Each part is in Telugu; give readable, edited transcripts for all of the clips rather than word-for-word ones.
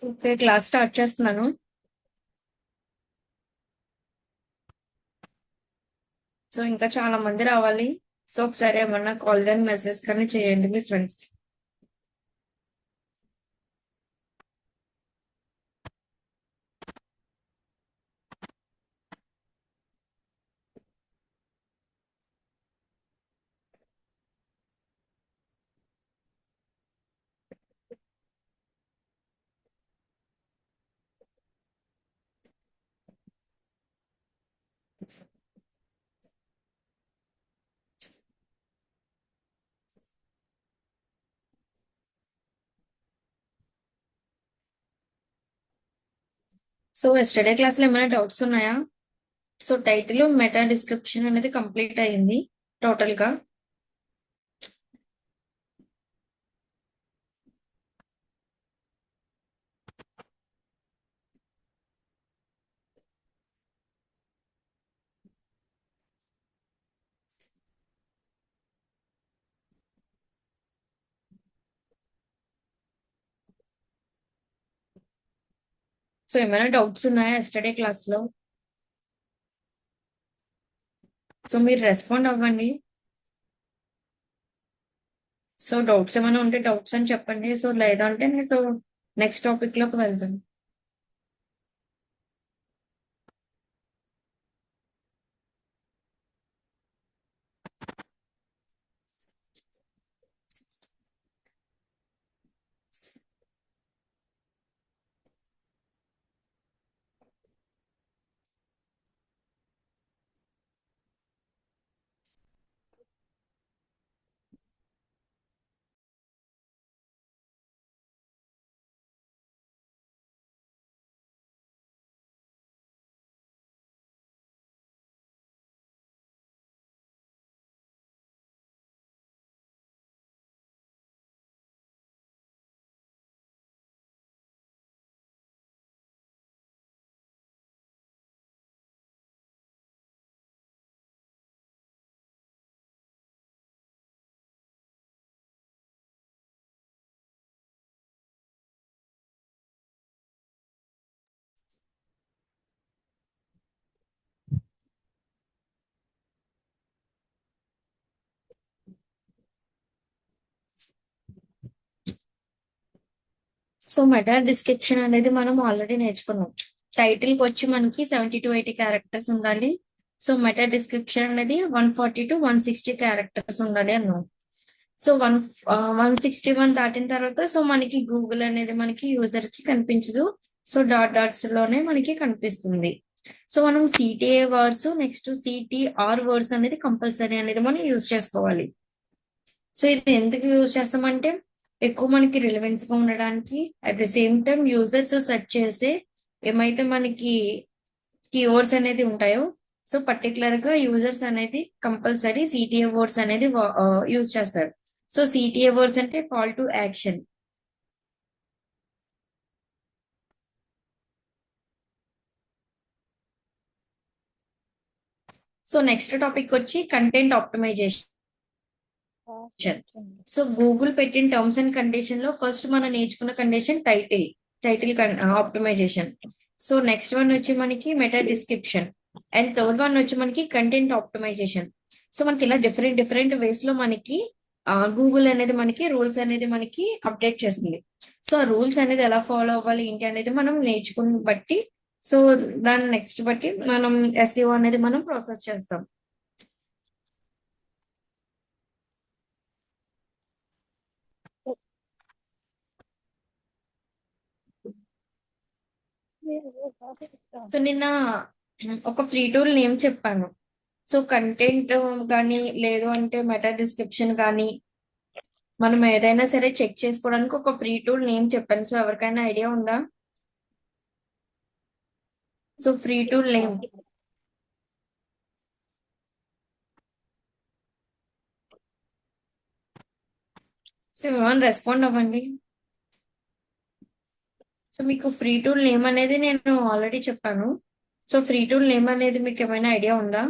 ఓకే. క్లాస్ స్టార్ట్ చేస్తున్నాను. సో, ఇంకా చాలా మంది రావాలి. సో, ఒకసారి ఏమన్నా కాల్ గాని, మెసేజ్ కానీ చేయండి మీ ఫ్రెండ్స్‌కి. సో, యెస్టర్‌డే క్లాస్‌లో ఏమైనా డౌట్స్ ఉన్నాయా? సో, టైటిల్, మెటా డిస్క్రిప్షన్ అనేది కంప్లీట్ అయింది టోటల్‌గా. సో, ఏమైనా డౌట్స్ ఉన్నాయా యెస్టర్‌డే క్లాస్‌లో? సో, మీరు రెస్పాండ్ అవ్వండి. సో, డౌట్స్ ఏమైనా ఉంటే డౌట్స్ అని చెప్పండి. సో, లేదంటే నెక్స్ట్ టాపిక్‌లోకి వెళ్దాం. సో, మెటా డిస్క్రిప్షన్ అనేది మనం ఆల్రెడీ నేర్చుకున్నాం. టైటిల్‌కి వచ్చి మనకి 70-80 క్యారెక్టర్స్ ఉండాలి. సో, మెటా డిస్క్రిప్షన్ అనేది 140-160 క్యారెక్టర్స్ ఉండాలి అన్నాం. సో, 161 దాటిన తర్వాత సో, మనకి గూగుల్ అనేది మనకి యూజర్‌కి కనిపించదు. సో, డాట్స్ లోనే మనకి కనిపిస్తుంది. సో, మనం CTA words next CTR words అనేది కంపల్సరీ అనేది మనం యూజ్ చేసుకోవాలి. సో, ఇది ఎందుకు యూజ్ చేస్తామంటే, ఎక్కువ మనకి రిలవెన్స్‌గా ఉండడానికి, at the same time users search చేసే ఏమైతే మనకి కీవర్డ్స్ అనేది ఉంటాయో, సో, పర్టిక్యులర్‌గా యూజర్స్ అనేది కంపల్సరీ సిటీఏ వర్డ్స్ అనేది యూజ్ చేస్తారు. సో, సిటీఏ వర్డ్స్ అంటే call to action. So, next topic వచ్చి కంటెంట్ ఆప్టిమైజేషన్. సో, గూగుల్ పెట్టిన టర్మ్స్ అండ్ కండిషన్ లో ఫస్ట్ మనం నేర్చుకున్న condition title optimization. So, next one వచ్చి మనకి meta description and third one వచ్చి మనకి కంటెంట్ ఆప్టిమైజేషన్. సో, మనకి ఇలా డిఫరెంట్ డిఫరెంట్ వేస్ లో మనకి గూగుల్ అనేది మనకి రూల్స్ అనేది మనకి అప్డేట్ చేస్తుంది. సో, ఆ రూల్స్ అనేది ఎలా ఫాలో అవ్వాలి ఏంటి అనేది మనం నేర్చుకుని బట్టి సో దాని నెక్స్ట్ బట్టి మనం ఎస్ఈఓ అనేది మనం ప్రాసెస్ చేస్తాం. సో, నిన్న ఒక ఫ్రీ టూల్ నేమ్ చెప్పాను. సో, కంటెంట్ కానీ లేదు అంటే మెటా డిస్క్రిప్షన్ కానీ మనం ఏదైనా సరే చెక్ చేసుకోవడానికి ఒక ఫ్రీ టూల్ నేమ్ చెప్పాను. సో, ఎవరికైనా ఐడియా ఉందా? So, free tool name. So, ఏమైనా రెస్పాండ్ అవ్వండి. సో, మీకు ఫ్రీ టూల్ నేమ్ అనేది నేను ఆల్రెడీ చెప్పాను. సో, ఫ్రీ టూల్ నేమ్ అనేది మీకు ఏమైనా ఐడియా ఉందా?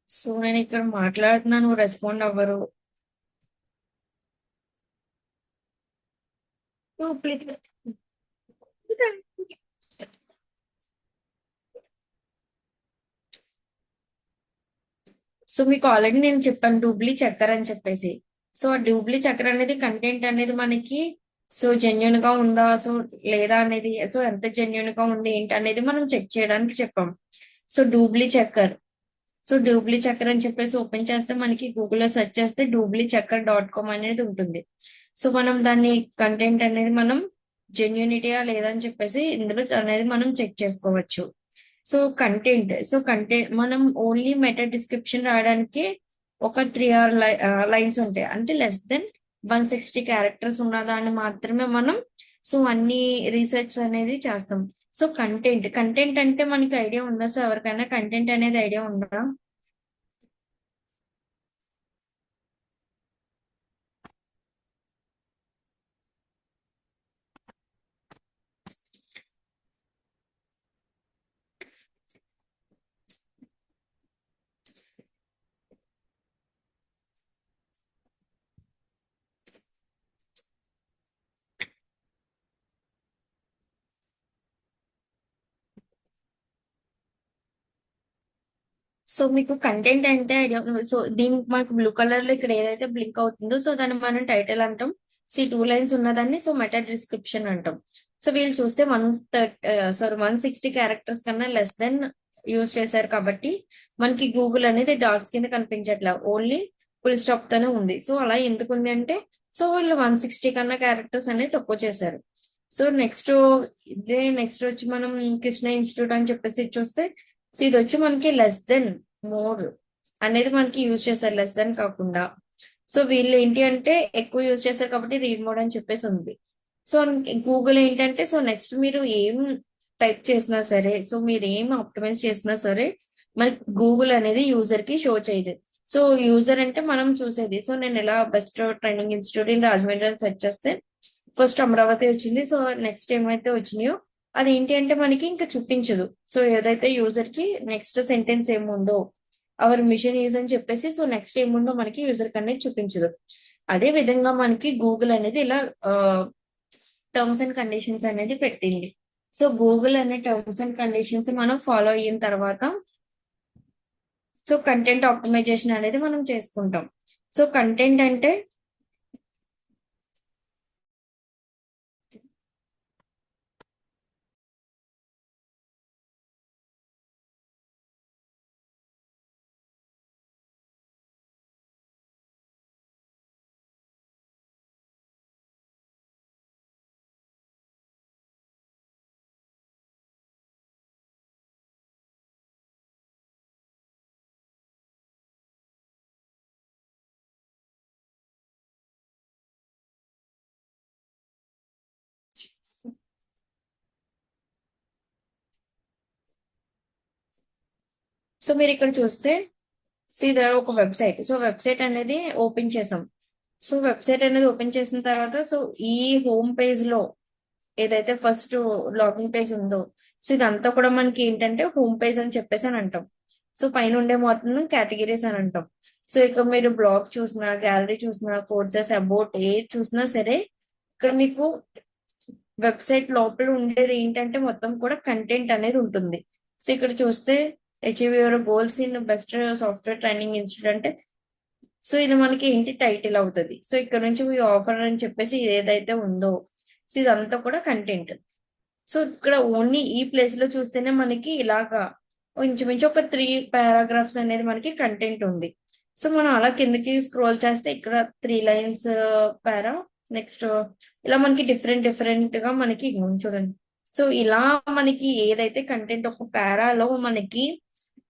సో నేను ఇక్కడ మాట్లాడుతున్నాను, రెస్పాండ్ అవ్వరు. సో మీకు ఆల్రెడీ నేను చెప్పాను డూబ్లీ చక్కెర అని చెప్పేసి. సో ఆ డూబ్లీ చక్కెర అనేది కంటెంట్ అనేది మనకి సో జెన్యున్ గా ఉందా, సో లేదా అనేది, సో ఎంత జెన్యున్ గా ఉంది ఏంటి అనేది మనం చెక్ చేయడానికి చెప్పాం. సో డూబ్లీ చక్కెర, సో డూబ్లీ చక్కెర అని చెప్పేసి ఓపెన్ చేస్తే మనకి గూగుల్లో సెర్చ్ చేస్తే డూబ్లీచక్కర్.com అనేది ఉంటుంది. సో మనం దాన్ని కంటెంట్ అనేది మనం జెన్యూనిటీయా లేదా అని చెప్పేసి ఇందులో అనేది మనం చెక్ చేసుకోవచ్చు. సో కంటెంట్ మనం ఓన్లీ మెటా డిస్క్రిప్షన్ రాయడానికి ఒక 3 లైన్స్ ఉంటాయి, అంటే లెస్ దెన్ 160 క్యారెక్టర్స్ ఉన్న దాన్ని మాత్రమే మనం సో అన్ని రీసెర్చ్ అనేది చేస్తాం. సో కంటెంట్ అంటే మనకి ఐడియా ఉందా? సో ఎవరికైనా కంటెంట్ అనేది ఐడియా ఉందా? సో మీకు కంటెంట్ అంటే ఐడియా, సో దీనికి మనకు బ్లూ కలర్ లో ఇక్కడ ఏదైతే బ్లింక్ అవుతుందో సో దాన్ని మనం టైటిల్ అంటాం. సో ఈ 2 లైన్స్ ఉన్నదాన్ని సో మెటా డిస్క్రిప్షన్ అంటాం. సో వీళ్ళు చూస్తే 160 క్యారెక్టర్స్ కన్నా లెస్ దెన్ యూజ్ చేశారు కాబట్టి మనకి గూగుల్ అనేది డాట్స్ కింద కనిపించట్లే, ఓన్లీ ఫుల్ స్టాప్ తోనే ఉంది. సో అలా ఎందుకు ఉంది అంటే సో వాళ్ళు 160 కన్నా క్యారెక్టర్స్ అనేది తక్కువ చేశారు. సో నెక్స్ట్ వచ్చి మనం కృష్ణ ఇన్స్టిట్యూట్ అని చెప్పేసి చూస్తే సో ఇది వచ్చి మనకి లెస్ దెన్ మోర్ అనేది మనకి యూజ్ చేస్తారు, లెస్ దెన్ కాకుండా. సో వీళ్ళు ఏంటి అంటే ఎక్కువ యూజ్ చేస్తారు కాబట్టి రీడ్ మోడ్ అని చెప్పేసి ఉంది. సో గూగుల్ ఏంటంటే సో నెక్స్ట్ మీరు ఏం టైప్ చేసినా సరే, సో మీరు ఏం ఆప్టిమైజ్ చేసినా సరే మనకి గూగుల్ అనేది యూజర్ కి షో చేయదు. సో యూజర్ అంటే మనం చూసేది. సో నేను ఎలా best training institute in Rajahmundry అని సెర్చ్ చేస్తే ఫస్ట్ అమరావతి వచ్చింది. సో నెక్స్ట్ ఏమైతే వచ్చినాయో అది ఏంటి అంటే మనకి ఇంకా చూపించదు. సో ఏదైతే యూజర్ కి నెక్స్ట్ సెంటెన్స్ ఏముందో అవర్ మిషన్ ఈజ్ అని చెప్పేసి సో నెక్స్ట్ ఏముందో మనకి యూజర్ కి అనేది చూపించదు. అదే విధంగా మనకి గూగుల్ అనేది ఇలా టర్మ్స్ అండ్ కండిషన్స్ అనేది పెట్టింది. సో గూగుల్ అనే టర్మ్స్ అండ్ కండిషన్స్ మనం ఫాలో అయిన తర్వాత సో కంటెంట్ ఆప్టిమైజేషన్ అనేది మనం చేసుకుంటాం. సో కంటెంట్ అంటే సో మీరు ఇక్కడ చూస్తే సీదా ఒక వెబ్సైట్, సో వెబ్సైట్ అనేది ఓపెన్ చేసాం. సో వెబ్సైట్ అనేది ఓపెన్ చేసిన తర్వాత సో ఈ హోమ్ పేజ్ లో ఏదైతే ఫస్ట్ లాగిన్ పేజ్ ఉందో సో ఇదంతా కూడా మనకి ఏంటంటే హోమ్ పేజ్ అని చెప్పేసి అని అంటాం. సో పైన ఉండే మొత్తం కేటగిరీస్ అని అంటాం. సో ఇక మీరు బ్లాగ్ చూసినా, గ్యాలరీ చూసినా, కోర్సెస్ అబౌట్ ఏ చూసినా సరే ఇక్కడ మీకు వెబ్సైట్ లోపల ఉండేది ఏంటంటే మొత్తం కూడా కంటెంట్ అనేది ఉంటుంది. సో ఇక్కడ చూస్తే achieve your goals in best software training institute అంటే సో ఇది మనకి ఏంటి టైటిల్ అవుతుంది. సో ఇక్కడ నుంచి మీ ఆఫర్ అని చెప్పేసి ఏదైతే ఉందో సో ఇదంతా కూడా కంటెంట్. సో ఇక్కడ ఓన్లీ ఈ ప్లేస్ లో చూస్తేనే మనకి ఇలాగా ఇంచుమించు ఒక 3 పారాగ్రాఫ్స్ అనేది మనకి కంటెంట్ ఉంది. సో మనం అలా కిందకి స్క్రోల్ చేస్తే ఇక్కడ 3 లైన్స్ పారా, నెక్స్ట్ ఇలా మనకి డిఫరెంట్ డిఫరెంట్ గా మనకి చూడండి. సో ఇలా మనకి ఏదైతే కంటెంట్ ఒక పారాలో మనకి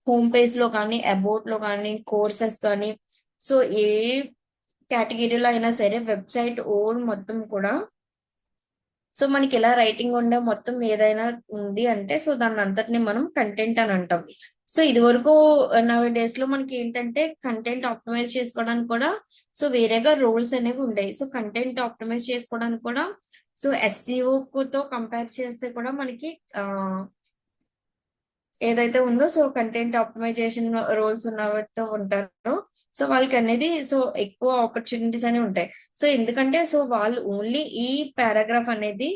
హోమ్ పేజ్ లో కానీ, అబౌట్ లో కానీ, కోర్సెస్ కానీ, సో ఏ కేటగిరీలో అయినా సరే వెబ్సైట్ ఓన్ మొత్తం కూడా సో మనకి ఇలా రైటింగ్ ఉండే మొత్తం ఏదైనా ఉంది అంటే సో దాన్ని అంతటిని మనం కంటెంట్ అని అంటాం. సో ఇది వరకు నవ్ డేస్ లో మనకి ఏంటంటే కంటెంట్ ఆప్టిమైజ్ చేసుకోవడానికి కూడా సో వేరేగా రోల్స్ అనేవి ఉండేవి. సో కంటెంట్ ఆప్టిమైజ్ చేసుకోవడానికి కూడా సో ఎస్సీఓ తో కంపేర్ చేస్తే కూడా మనకి ఏదైతే ఉందో సో కంటెంట్ ఆప్టిమైజేషన్ రోల్స్ ఉన్నతో ఉంటారో సో వాళ్ళకి అనేది సో ఎక్కువ ఆపర్చునిటీస్ అనేవి ఉంటాయి. సో ఎందుకంటే సో వాళ్ళు ఓన్లీ ఈ పారాగ్రాఫ్ అనేది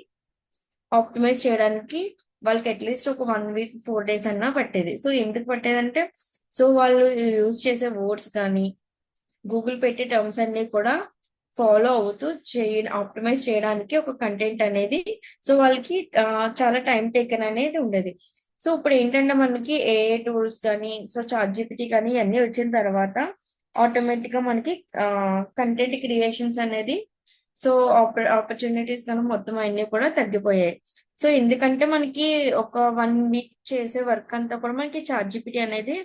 ఆప్టిమైజ్ చేయడానికి వాళ్ళకి అట్లీస్ట్ ఒక 1 వీక్ 4 డేస్ అన్నా పట్టేది. సో ఎందుకు పట్టేదంటే సో వాళ్ళు యూజ్ చేసే వర్డ్స్ కానీ గూగుల్ పెట్టే టర్మ్స్ అన్ని కూడా ఫాలో అవుతూ ఆప్టిమైజ్ చేయడానికి ఒక కంటెంట్ అనేది సో వాళ్ళకి చాలా టైం టేకన్ అనేది ఉండేది. సో ఇప్పుడు ఏంటంటే మనకి ఏఐ టూల్స్ కానీ సో చాట్ జీపీటీ కానీ ఇవన్నీ వచ్చిన తర్వాత ఆటోమేటిక్ గా మనకి కంటెంట్ క్రియేషన్స్ అనేది సో ఆపర్చునిటీస్ కానీ మొత్తం అన్ని కూడా తగ్గిపోయాయి. సో ఎందుకంటే మనకి ఒక 1 వీక్ చేసే వర్క్ అంతా కూడా మనకి చాట్ జీపీటీ అనేది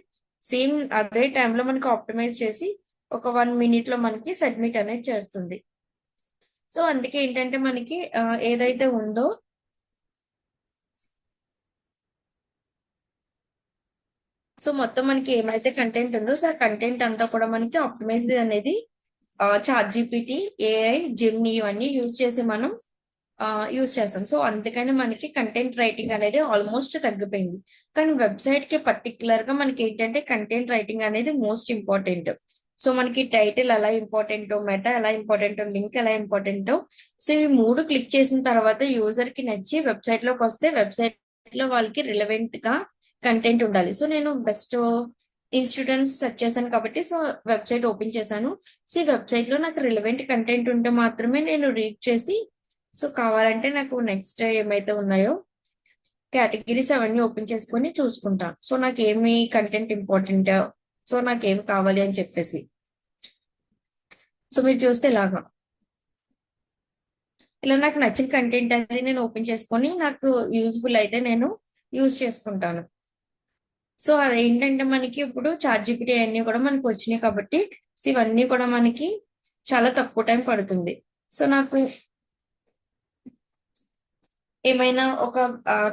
సేమ్ అదే టైంలో మనకి ఆప్టిమైజ్ చేసి ఒక 1 minute లో మనకి సబ్మిట్ అనేది చేస్తుంది. సో అందుకే ఏంటంటే మనకి ఏదైతే ఉందో సో మొత్తం మనకి ఏమైతే కంటెంట్ ఉందో సో ఆ కంటెంట్ అంతా కూడా మనకి ఆప్టిమైజ్ అనేది చాట్ జీపీటీ, ఏఐ, జిమ్ని ఇవన్నీ యూజ్ చేసి మనం యూజ్ చేస్తాం. సో అందుకని మనకి కంటెంట్ రైటింగ్ అనేది ఆల్మోస్ట్ తగ్గిపోయింది. కానీ వెబ్సైట్ కి పర్టికులర్ గా మనకి ఏంటంటే కంటెంట్ రైటింగ్ అనేది మోస్ట్ ఇంపార్టెంట్. సో మనకి టైటిల్ ఎలా ఇంపార్టెంటో, మెటా ఎలా ఇంపార్టెంటో, లింక్ ఎలా ఇంపార్టెంటో సో ఇవి 3 క్లిక్ చేసిన తర్వాత యూజర్ కి నచ్చి వెబ్సైట్ లోకి వస్తే వెబ్సైట్ లో వాళ్ళకి రిలవెంట్ గా కంటెంట్ ఉండాలి. సో నేను బెస్ట్ ఇన్స్టిట్యూట్స్ సెర్చ్ చేశాను కాబట్టి సో వెబ్సైట్ ఓపెన్ చేశాను. సో ఈ వెబ్సైట్ లో నాకు రిలవెంట్ కంటెంట్ ఉంటే మాత్రమే నేను రీడ్ చేసి సో కావాలంటే నాకు నెక్స్ట్ ఏమైతే ఉన్నాయో కేటగిరీస్ అవన్నీ ఓపెన్ చేసుకొని చూసుకుంటాను. సో నాకు ఏమి కంటెంట్ ఇంపార్టెంట్ సో నాకు ఏమి కావాలి అని చెప్పేసి సో మీరు చూస్తే ఇలాగా ఇలా నాకు నచ్చిన కంటెంట్ అనేది నేను ఓపెన్ చేసుకొని నాకు యూజ్ఫుల్ అయితే నేను యూజ్ చేసుకుంటాను. సో అది ఏంటంటే మనకి ఇప్పుడు చాట్ జీపీటీ అన్ని కూడా మనకి వచ్చినాయి కాబట్టి సో ఇవన్నీ కూడా మనకి చాలా తక్కువ టైం పడుతుంది. సో నాకు ఏమైనా ఒక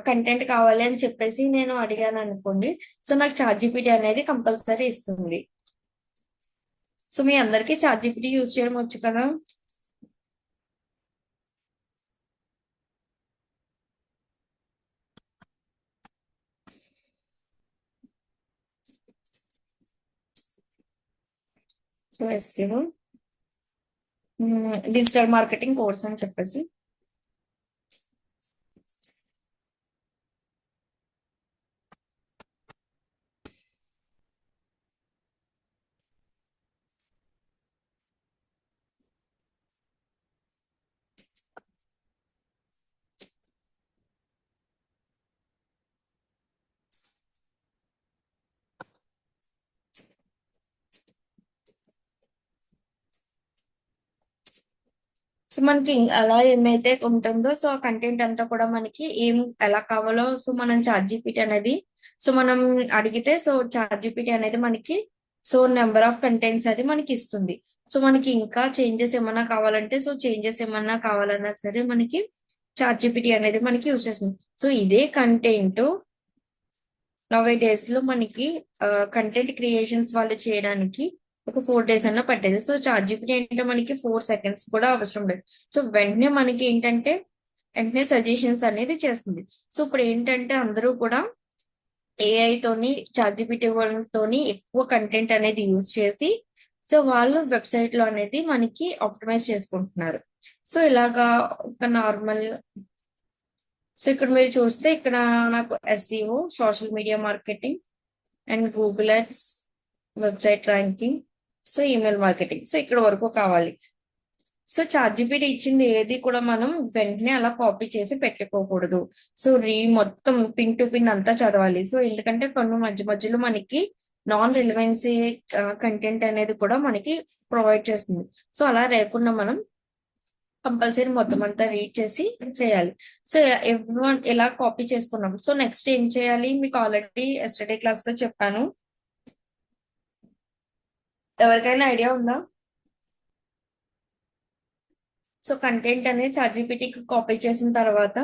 కంటెంట్ కావాలి అని చెప్పేసి నేను అడిగాను అనుకోండి సో నాకు చాట్ జీపీటీ అనేది కంపల్సరీ ఇస్తుంది. సో మీ అందరికీ చాట్ జీపీటీ యూజ్ చేయడం వచ్చు కదా. So SCO digital marketing course అని చెప్పేసి సో మనకి అలా ఏమైతే ఉంటుందో సో ఆ కంటెంట్ అంతా కూడా మనకి ఏం ఎలా కావాలో సో మనం చాట్ జీపీటీ అనేది సో మనం అడిగితే సో చాట్ జీపీటీ అనేది మనకి సో నెంబర్ ఆఫ్ కంటెంట్స్ అది మనకి ఇస్తుంది. సో మనకి ఇంకా చేంజెస్ ఏమన్నా కావాలంటే సో చేంజెస్ ఏమన్నా కావాలన్నా సరే మనకి చాట్ జీపీటీ అనేది మనకి యూజ్ చేస్తుంది. సో ఇదే కంటెంట్ నవ్ డేస్ లో మనకి కంటెంట్ క్రియేషన్స్ వాళ్ళు చేయడానికి ఒక 4 days అన్నా పట్టేది. సో చాట్ జీపీటీ అంటే మనకి 4 seconds కూడా అవసరం లేదు. సో వెంటనే మనకి ఏంటంటే వెంటనే సజెషన్స్ అనేది చేస్తుంది. సో ఇప్పుడు ఏంటంటే అందరూ కూడా ఏఐ తోని చాట్ జీపీటీ తోని ఎక్కువ కంటెంట్ అనేది యూజ్ చేసి సో వాళ్ళు వెబ్సైట్ లో అనేది మనకి ఆప్టిమైజ్ చేసుకుంటున్నారు. సో ఇలాగా ఒక నార్మల్ సో ఇక్కడ మీరు చూస్తే ఇక్కడ నాకు SEO, social media marketing and Google ads, website ranking, so email marketing so ఇక్కడ వరకు కావాలి. సో చాట్ జీపీటీ ఇచ్చింది ఏది కూడా మనం వెంటనే అలా కాపీ చేసి పెట్టుకోకూడదు. సో మొత్తం పిన్ టు పిన్ అంతా చదవాలి. సో ఎందుకంటే కొన్ని మధ్య మధ్యలో మనకి నాన్ రిలవెన్సీ కంటెంట్ అనేది కూడా మనకి ప్రొవైడ్ చేస్తుంది. సో అలా లేకుండా మనం కంపల్సరీ మొత్తం అంతా రీడ్ చేసి చేయాలి. సో ఎవ్రీవన్ ఎలా కాపీ చేసుకున్నాం. సో నెక్స్ట్ ఏం చేయాలి మీకు ఆల్రెడీ ఎస్టర్డే క్లాస్ లో చెప్పాను. ఎవరికైనా ఐడియా ఉందా? సో కంటెంట్ అనేది చాట్‌జీపీటీకి కాపీ చేసిన తర్వాత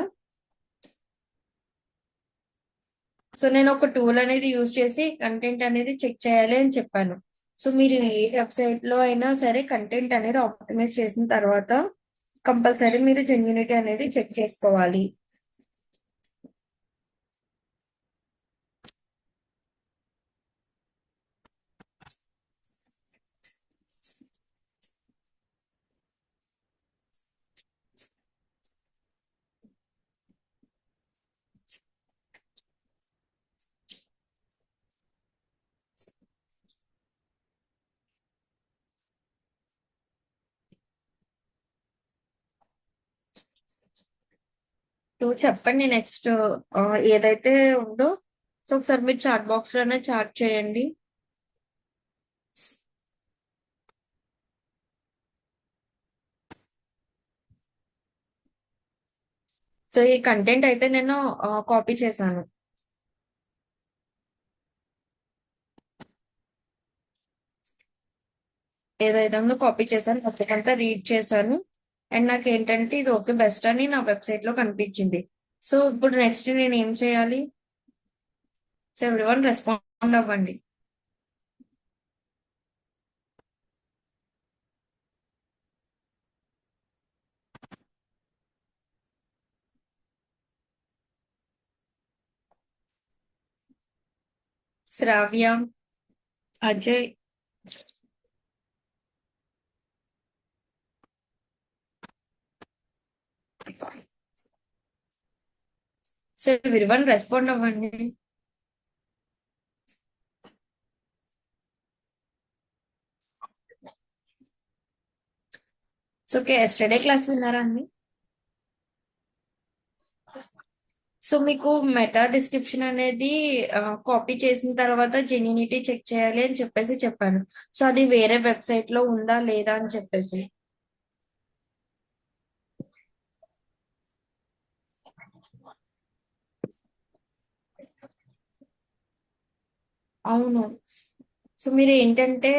సో నేను ఒక టూల్ అనేది యూజ్ చేసి కంటెంట్ అనేది చెక్ చేయాలి అని చెప్పాను. సో మీరు ఏ వెబ్సైట్ లో అయినా సరే కంటెంట్ అనేది ఆప్టిమైజ్ చేసిన తర్వాత కంపల్సరీ మీరు జెన్యూనిటీ అనేది చెక్ చేసుకోవాలి. చెప్పండి నెక్స్ట్ ఏదైతే ఉందో సో ఒకసారి మీరు చాట్ బాక్స్ లోనే చాట్ చేయండి. సో ఈ కంటెంట్ అయితే నేను కాపీ చేశాను. ఏదైతే ఉందో కాపీ చేశాను, అంతా రీడ్ చేశాను. అండ్ నాకు ఏంటంటే ఇది ఓకే బెస్ట్ అని నా వెబ్సైట్ లో కనిపించింది. సో ఇప్పుడు నెక్స్ట్ నేను ఏం చేయాలి? సో ఎవ్రీవన్ రెస్పాండ్ అవ్వండి. శ్రావ్య, అజయ్, సో ఎవ్రీవన్ రెస్పాండ్ అవ్వండి. సో ఓకే, ఎస్టర్డే క్లాస్ విన్నారా అండి? సో మీకు మెటా డిస్క్రిప్షన్ అనేది కాపీ చేసిన తర్వాత జెన్యూనిటీ చెక్ చేయాలి అని చెప్పేసి చెప్పాను. సో అది వేరే వెబ్సైట్ లో ఉందా లేదా అని చెప్పేసి. అవును. సో మీరు ఏంటంటే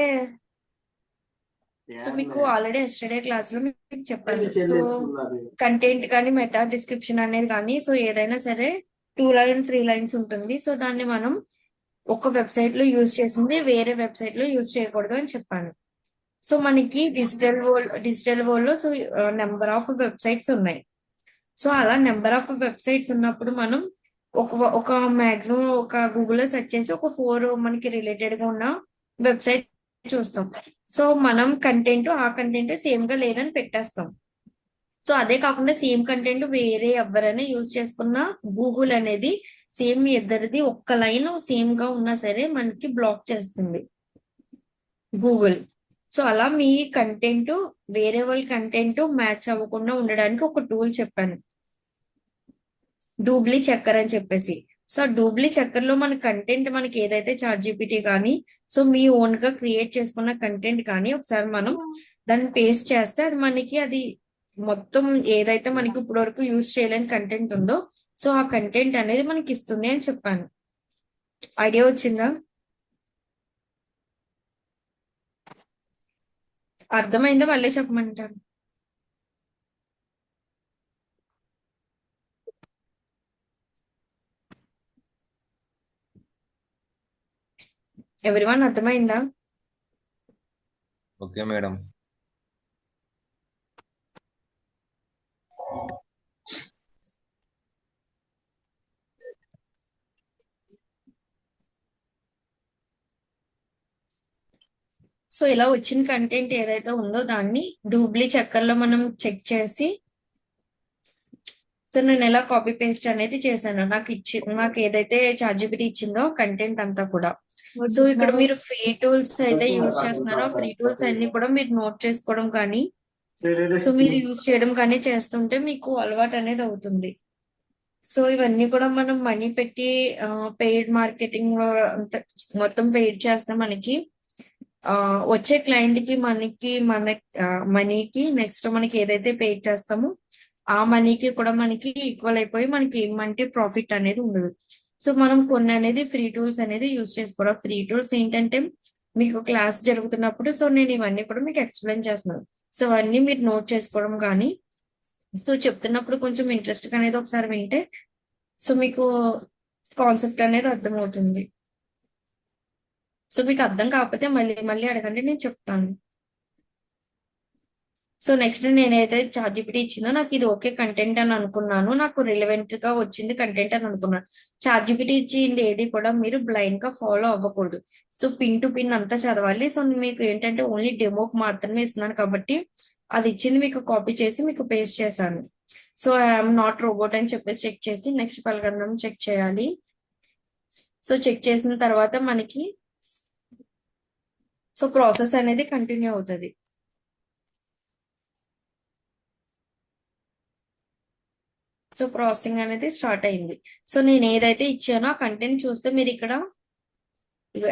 సో మీకు ఆల్రెడీ ఎస్టర్డే క్లాస్ లో మీకు చెప్పాను. సో కంటెంట్ కానీ మెటా డిస్క్రిప్షన్ అనేది కానీ సో ఏదైనా సరే 2 లైన్ 3 లైన్స్ ఉంటుంది. సో దాన్ని మనం ఒక వెబ్సైట్ లో యూజ్ చేసింది వేరే వెబ్సైట్ లో యూజ్ చేయకూడదు అని చెప్పాను. సో మనకి డిజిటల్ వరల్డ్ లో సో నెంబర్ ఆఫ్ వెబ్సైట్స్ ఉన్నాయి. సో అలా నెంబర్ ఆఫ్ వెబ్సైట్స్ ఉన్నప్పుడు మనం ఒక ఒక మాక్సిమం ఒక గూగుల్లో సెర్చ్ చేసి ఒక 4 మనకి రిలేటెడ్ గా ఉన్న వెబ్సైట్ చూస్తాం. సో మనం కంటెంట్ ఆ కంటెంట్ సేమ్ గా లేదని పెట్టేస్తాం. సో అదే కాకుండా సేమ్ కంటెంట్ వేరే ఎవరైనా యూజ్ చేసుకున్న గూగుల్ అనేది సేమ్ మీ ఇద్దరిది ఒక్క లైన్ సేమ్ గా ఉన్నా సరే మనకి బ్లాక్ చేస్తుంది గూగుల్. సో అలా మీ కంటెంట్ వేరే వాళ్ళ కంటెంట్ మ్యాచ్ అవ్వకుండా ఉండడానికి ఒక టూల్ చెప్పాను, డూబ్లీ చెక్కర్ అని చెప్పేసి. సో డూబ్లీ చెక్కర్ లో మన కంటెంట్ మనకి ఏదైతే చాట్ జీపీటీ కానీ సో మీ ఓన్ గా క్రియేట్ చేసుకున్న కంటెంట్ కానీ ఒకసారి మనం దాన్ని పేస్ట్ చేస్తే అది మనకి అది మొత్తం ఏదైతే మనకి ఇప్పటి వరకు యూజ్ చేయలేని కంటెంట్ ఉందో సో ఆ కంటెంట్ అనేది మనకి ఇస్తుంది అని చెప్పాను. ఐడియా వచ్చిందా? అర్థమైందా మళ్ళీ చెప్పమంటారు? ఎవరివన్ అర్థమైందా? Okay madam. సో ఇలా వచ్చిన కంటెంట్ ఏదైతే ఉందో దాన్ని డూబ్లీ చెక్కర్లో మనం చెక్ చేసి సో నేను ఎలా కాపీ పేస్ట్ అనేది చేశాను. నాకు ఏదైతే చార్జిబిలిటీ ఇచ్చిందో కంటెంట్ అంతా కూడా. సో ఇక్కడ మీరు ఫ్రీ టూల్స్ అయితే యూజ్ చేస్తున్నారో ఫ్రీ టూల్స్ అన్ని కూడా మీరు నోట్ చేసుకోవడం కానీ సో మీరు యూజ్ చేయడం కానీ చేస్తుంటే మీకు అలవాటు అనేది అవుతుంది. సో ఇవన్నీ కూడా మనం మనీ పెట్టి పెయిడ్ మార్కెటింగ్ మొత్తం పెయిడ్ చేస్తే మనకి వచ్చే క్లయింట్ కి మనీకి నెక్స్ట్ మనకి ఏదైతే పే చేస్తామో ఆ మనీకి కూడా మనకి ఈక్వల్ అయిపోయి మనకి ఏమంటే ప్రాఫిట్ అనేది ఉండదు. సో మనం కొన్ని అనేది ఫ్రీ టూల్స్ అనేది యూజ్ చేసుకోవడం. ఫ్రీ టూల్స్ ఏంటంటే మీకు క్లాస్ జరుగుతున్నప్పుడు సో నేను ఇవన్నీ కూడా మీకు ఎక్స్ప్లెయిన్ చేస్తున్నాను. సో అవన్నీ మీరు నోట్ చేసుకోవడం కానీ, సో చెప్తున్నప్పుడు కొంచెం ఇంట్రెస్ట్ అనేది ఒకసారి వింటే సో మీకు కాన్సెప్ట్ అనేది అర్థమవుతుంది. సో మీకు అర్థం కాకపోతే మళ్ళీ మళ్ళీ అడగండి, నేను చెప్తాను. సో నెక్స్ట్ నేను ఏదైతే చార్జిపిటీ ఇచ్చిందో నాకు ఇది ఓకే కంటెంట్ అని అనుకున్నాను, నాకు రిలవెంట్ గా వచ్చింది కంటెంట్ అని అనుకున్నాను. చార్జిపిటీ ఇచ్చింది ఏది కూడా మీరు బ్లైండ్ గా ఫాలో అవ్వకూడదు. సో పిన్ టు పిన్ అంతా చదవాలి. సో మీకు ఏంటంటే ఓన్లీ డెమోకి మాత్రమే ఇస్తున్నాను కాబట్టి అది ఇచ్చింది మీకు కాపీ చేసి మీకు పేస్ట్ చేశాను. సో ఐఎమ్ నాట్ రోబోట్ అని చెప్పేసి చెక్ చేసి నెక్స్ట్ పలకడం చెక్ చేయాలి. సో చెక్ చేసిన తర్వాత మనకి సో ప్రాసెస్ అనేది కంటిన్యూ అవుతుంది. సో ప్రాసెసింగ్ అనేది స్టార్ట్ అయింది. సో నేను ఏదైతే ఇచ్చానో ఆ కంటెంట్ చూస్తే మీరు ఇక్కడ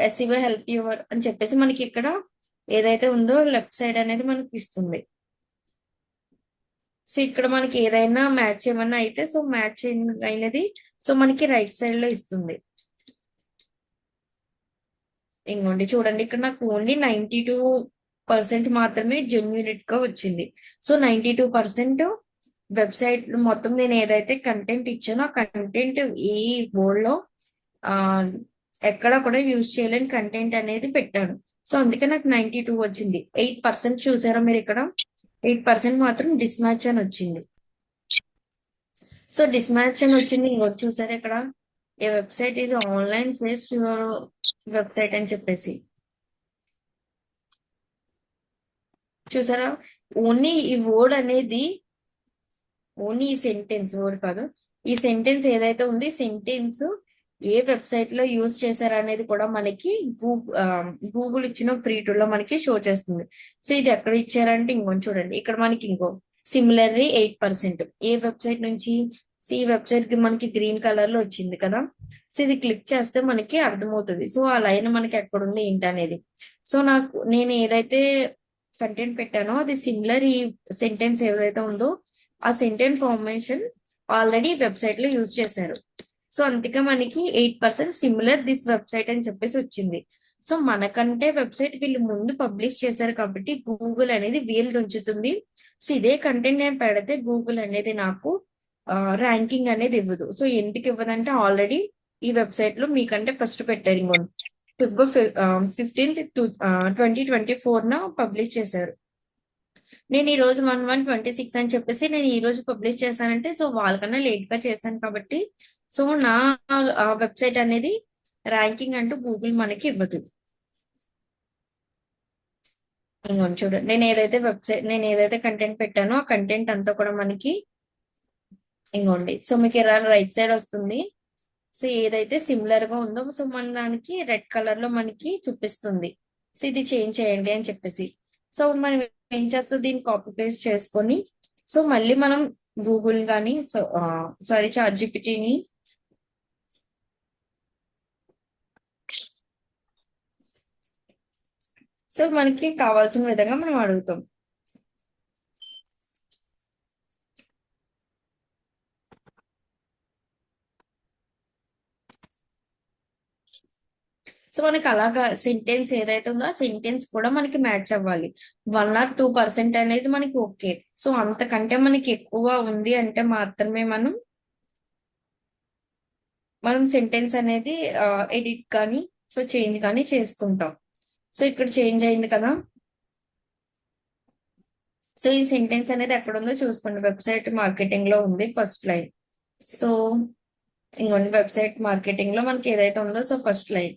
ఎస్ఈఓ హెల్ప్ యువర్ అని చెప్పేసి మనకి ఇక్కడ ఏదైతే ఉందో లెఫ్ట్ సైడ్ అనేది మనకి ఇస్తుంది. సో ఇక్కడ మనకి ఏదైనా మ్యాచ్ ఏమన్నా అయితే సో మ్యాచ్ అయినది సో మనకి రైట్ సైడ్ లో ఇస్తుంది. ఇంకోండి చూడండి, ఇక్కడ నాకు ఓన్లీ 92% మాత్రమే జెన్యూనిట్ గా వచ్చింది. సో 92% వెబ్సైట్ మొత్తం నేను ఏదైతే కంటెంట్ ఇచ్చానో ఆ కంటెంట్ ఈ బోర్డ్ లో ఆ ఎక్కడ కూడా యూజ్ చేయలేని కంటెంట్ అనేది పెట్టాను. సో అందుకే నాకు 92 వచ్చింది. 8% చూసారా మీరు ఇక్కడ, 8% మాత్రం డిస్మ్యాచ్ అని వచ్చింది. సో డిస్మ్యాచ్ అని వచ్చింది. ఇంకోటి చూసారా ఇక్కడ, a website is online face your website అని చెప్పేసి చూసారా. ఓన్లీ ఈ వర్డ్ అనేది, ఓన్లీ ఈ సెంటెన్స్ వర్డ్ కాదు, ఈ సెంటెన్స్ ఏదైతే ఉంది సెంటెన్స్ ఏ వెబ్సైట్ లో యూజ్ చేశారు అనేది కూడా మనకి గూగుల్ ఇచ్చిన ఫ్రీ టూల్ లో మనకి షో చేస్తుంది. సో ఇది ఎక్కడ ఇచ్చారంటే ఇంకొంచెం చూడండి, ఇక్కడ మనకి ఇంకో సిమిలర్లీ 8% ఏ వెబ్సైట్ నుంచి, ఈ వెబ్సైట్ కి మనకి గ్రీన్ కలర్ లో వచ్చింది కదా. సో ఇది క్లిక్ చేస్తే మనకి అర్థమవుతుంది. సో ఆ లైన్ మనకి ఎక్కడ ఉంది ఏంటి అనేది. సో నేను ఏదైతే కంటెంట్ పెట్టానో అది సిమిలర్ ఈ సెంటెన్స్ ఏదైతే ఉందో ఆ సెంటెన్స్ ఫార్మేషన్ ఆల్రెడీ వెబ్సైట్ లో యూజ్ చేశారు. సో అందుకే మనకి 8% సిమిలర్ దిస్ వెబ్సైట్ అని చెప్పేసి వచ్చింది. సో మనకంటే వెబ్సైట్ వీళ్ళు ముందు పబ్లిష్ చేశారు కాబట్టి గూగుల్ అనేది వీళ్ళు ఉంచుతుంది. సో ఇదే కంటెంట్ నేను పెడితే గూగుల్ అనేది నాకు ర్యాంకింగ్ అనేది ఇవ్వదు. సో ఎందుకు ఇవ్వదంటే ఆల్రెడీ ఈ వెబ్సైట్ లో మీకంటే ఫస్ట్ పెట్టారు. ఇంకోండి ఫిబ్రవరి 15th 2024 పబ్లిష్ చేశారు. నేను ఈ రోజు 11/26 అని చెప్పేసి నేను ఈ రోజు పబ్లిష్ చేశానంటే సో వాళ్ళకన్నా లేట్ గా చేశాను కాబట్టి సో నా వెబ్సైట్ అనేది ర్యాంకింగ్ అంటూ గూగుల్ మనకి ఇవ్వదు. ఇంకోండి చూడండి, నేను ఏదైతే కంటెంట్ పెట్టానో ఆ కంటెంట్ అంతా కూడా మనకి ఇంకోండి సో మీకు ఇలా రైట్ సైడ్ వస్తుంది. సో ఏదైతే సిమిలర్ గా ఉందో సో మన దానికి రెడ్ కలర్ లో మనకి చూపిస్తుంది. సో ఇది చేంజ్ చేయండి అని చెప్పేసి. సో మనం ఏం చేస్తాం, దీన్ని కాపీ పేస్ట్ చేసుకొని సో మళ్ళీ మనం గూగుల్ కానీ సారీ చాట్ జిపిటిని సో మనకి కావాల్సిన విధంగా మనం అడుగుతాం. సో మనకి అలాగా సెంటెన్స్ ఏదైతే ఉందో ఆ సెంటెన్స్ కూడా మనకి మ్యాచ్ అవ్వాలి. 1 or 2% అనేది మనకి ఓకే. సో అంతకంటే మనకి ఎక్కువ ఉంది అంటే మాత్రమే మనం సెంటెన్స్ అనేది ఎడిట్ కానీ సో చేంజ్ కానీ చేసుకుంటాం. సో ఇక్కడ చేంజ్ అయింది కదా. సో ఈ సెంటెన్స్ అనేది ఎక్కడ ఉందో చూసుకోండి, వెబ్సైట్ మార్కెటింగ్ లో ఉంది ఫస్ట్ లైన్. సో ఇంకొన్ని వెబ్సైట్ మార్కెటింగ్ లో మనకి ఏదైతే ఉందో సో ఫస్ట్ లైన్.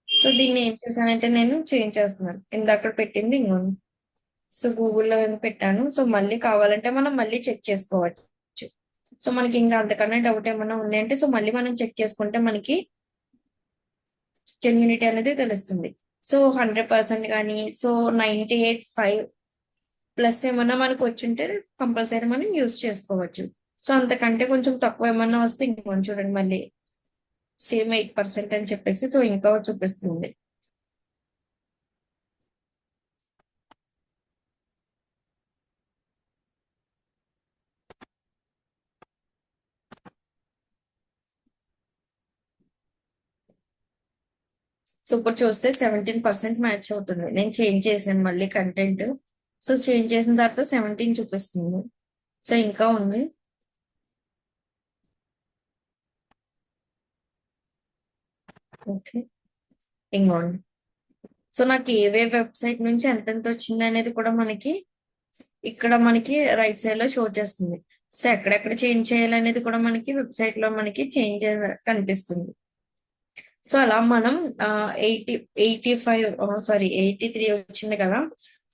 సో దీన్ని ఏం చేశానంటే నేను చేంజ్ చేస్తున్నాను, ఇందాక పెట్టింది ఇంకొన్ని సో గూగుల్లో పెట్టాను. సో మళ్ళీ కావాలంటే మనం మళ్ళీ చెక్ చేసుకోవచ్చు. సో మనకి ఇంకా అంతకన్నా డౌట్ ఏమన్నా ఉంది అంటే సో మళ్ళీ మనం చెక్ చేసుకుంటే మనకి జెన్యూనిటీ అనేది తెలుస్తుంది. సో 100% కానీ సో 98.5 ప్లస్ ఏమన్నా మనకు వచ్చింటే కంపల్సరీ మనం యూజ్ చేసుకోవచ్చు. సో అంతకంటే కొంచెం తక్కువ ఏమన్నా వస్తే ఇంకొంచెం చూడండి మళ్ళీ సేమ్ 8% అని చెప్పేసి సో ఇంకా చూపిస్తుంది. సో ఇప్పుడు చూస్తే 17% మ్యాచ్ అవుతుంది. నేను చేంజ్ చేశాను మళ్ళీ కంటెంట్. సో చేంజ్ చేసిన తర్వాత 17 చూపిస్తుంది. సో ఇంకా ఉంది. ఓకే, ఇంకోండి. సో నాకు ఏవే వెబ్సైట్ నుంచి ఎంతెంత వచ్చింది అనేది కూడా మనకి ఇక్కడ మనకి రైట్ సైడ్ లో షో చేస్తుంది. సో ఎక్కడెక్కడ చేంజ్ చేయాలనేది కూడా మనకి వెబ్సైట్ లో మనకి చేంజ్ కనిపిస్తుంది. సో అలా మనం 85 సారీ 83 వచ్చింది కదా.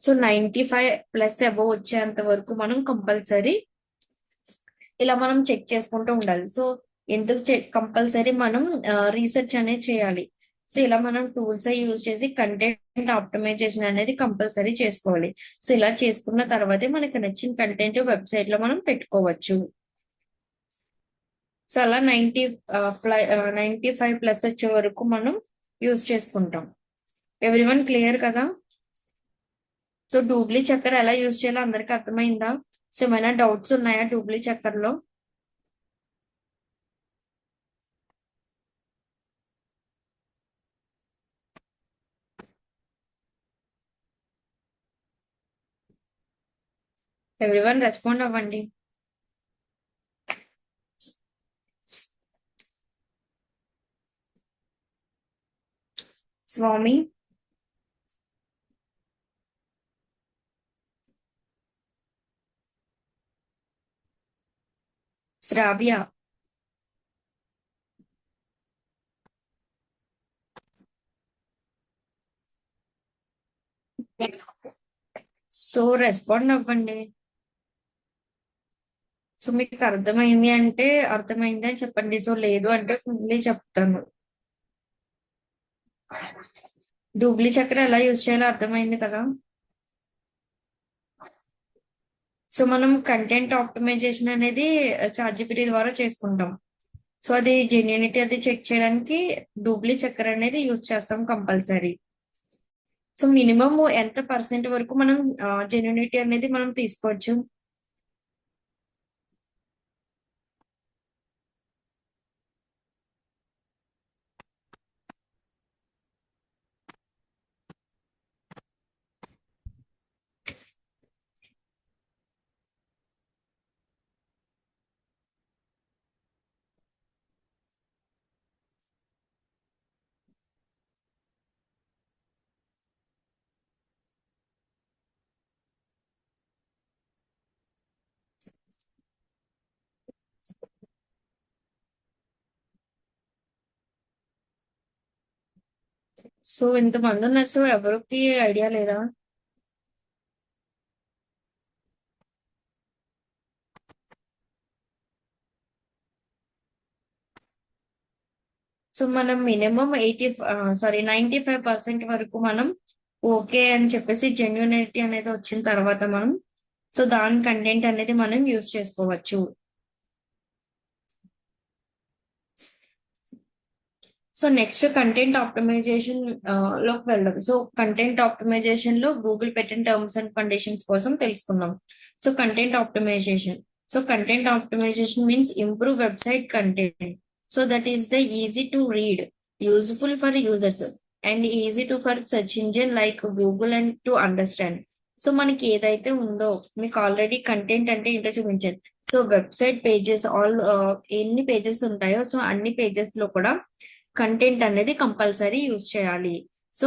సో 95+ అబోవ్ వచ్చేంత వరకు మనం కంపల్సరీ ఇలా మనం చెక్ చేసుకుంటూ ఉండాలి. సో ఎందుకు చెక్ కంపల్సరీ మనం రీసెర్చ్ అనేది చేయాలి. సో ఇలా మనం టూల్స్ యూజ్ చేసి కంటెంట్ ఆప్టిమైజేషన్ అనేది కంపల్సరీ చేసుకోవాలి. సో ఇలా చేసుకున్న తర్వాతే మనకి నచ్చిన కంటెంట్ వెబ్సైట్ లో మనం పెట్టుకోవచ్చు. సో అలా 95+ వచ్చే వరకు మనం యూజ్ చేసుకుంటాం. ఎవ్రీవన్ క్లియర్ కదా? సో డూబ్లీ చక్కర్ ఎలా యూజ్ చేయాలో అందరికి అర్థమైందా? సో ఏమైనా డౌట్స్ ఉన్నాయా డూబ్లీ చక్కర్ లో? ఎవ్రీవన్ రెస్పాండ్ అవ్వండి. స్వామి, శ్రావ్య, సో రెస్పాండ్ అవ్వండి. సో మీకు అర్థమైంది అంటే అర్థమైంది అని చెప్పండి. సో లేదు అంటే మళ్ళీ చెప్తాను. డూబ్లీ చక్ర ఎలా యూజ్ చేయాలో అర్థమైంది కదా. సో మనం కంటెంట్ ఆప్టిమైజేషన్ అనేది చాట్‌జిపిటి ద్వారా చేసుకుంటాం. సో అది జెన్యూనిటీ అది చెక్ చేయడానికి డూబ్లీ చక్ర అనేది యూజ్ చేస్తాం కంపల్సరీ. సో మినిమం ఎంత పర్సెంట్ వరకు మనం జెన్యూనిటీ అనేది మనం తీసుకోవచ్చు? సో ఇంతమంది ఉన్నారు, సో ఎవరికి ఐడియా లేదా? సో మనం మినిమం 95% వరకు మనం ఓకే అని చెప్పేసి జెన్యూనిటీ అనేది వచ్చిన తర్వాత మనం సో దాని కంటెంట్ అనేది మనం యూజ్ చేసుకోవచ్చు. సో నెక్స్ట్ కంటెంట్ ఆప్టిమైజేషన్ లోకి వెళ్దాం. సో కంటెంట్ ఆప్టిమైజేషన్ లో గూగుల్ పెట్టిన టర్మ్స్ అండ్ కండిషన్స్ కోసం తెలుసుకుందాం. So content optimization. So content optimization means improve website content. So that is the easy to read, useful for users and easy to for search engine like Google and to understand. So మనకి ఏదైతే ఉందో మీకు ఆల్రెడీ కంటెంట్ అంటే ఏంటో చూపించాను. సో వెబ్సైట్ పేజెస్ ఎన్ని పేజెస్ ఉంటాయో సో అన్ని పేజెస్ లో కూడా కంటెంట్ అనేది కంపల్సరీ యూజ్ చేయాలి. సో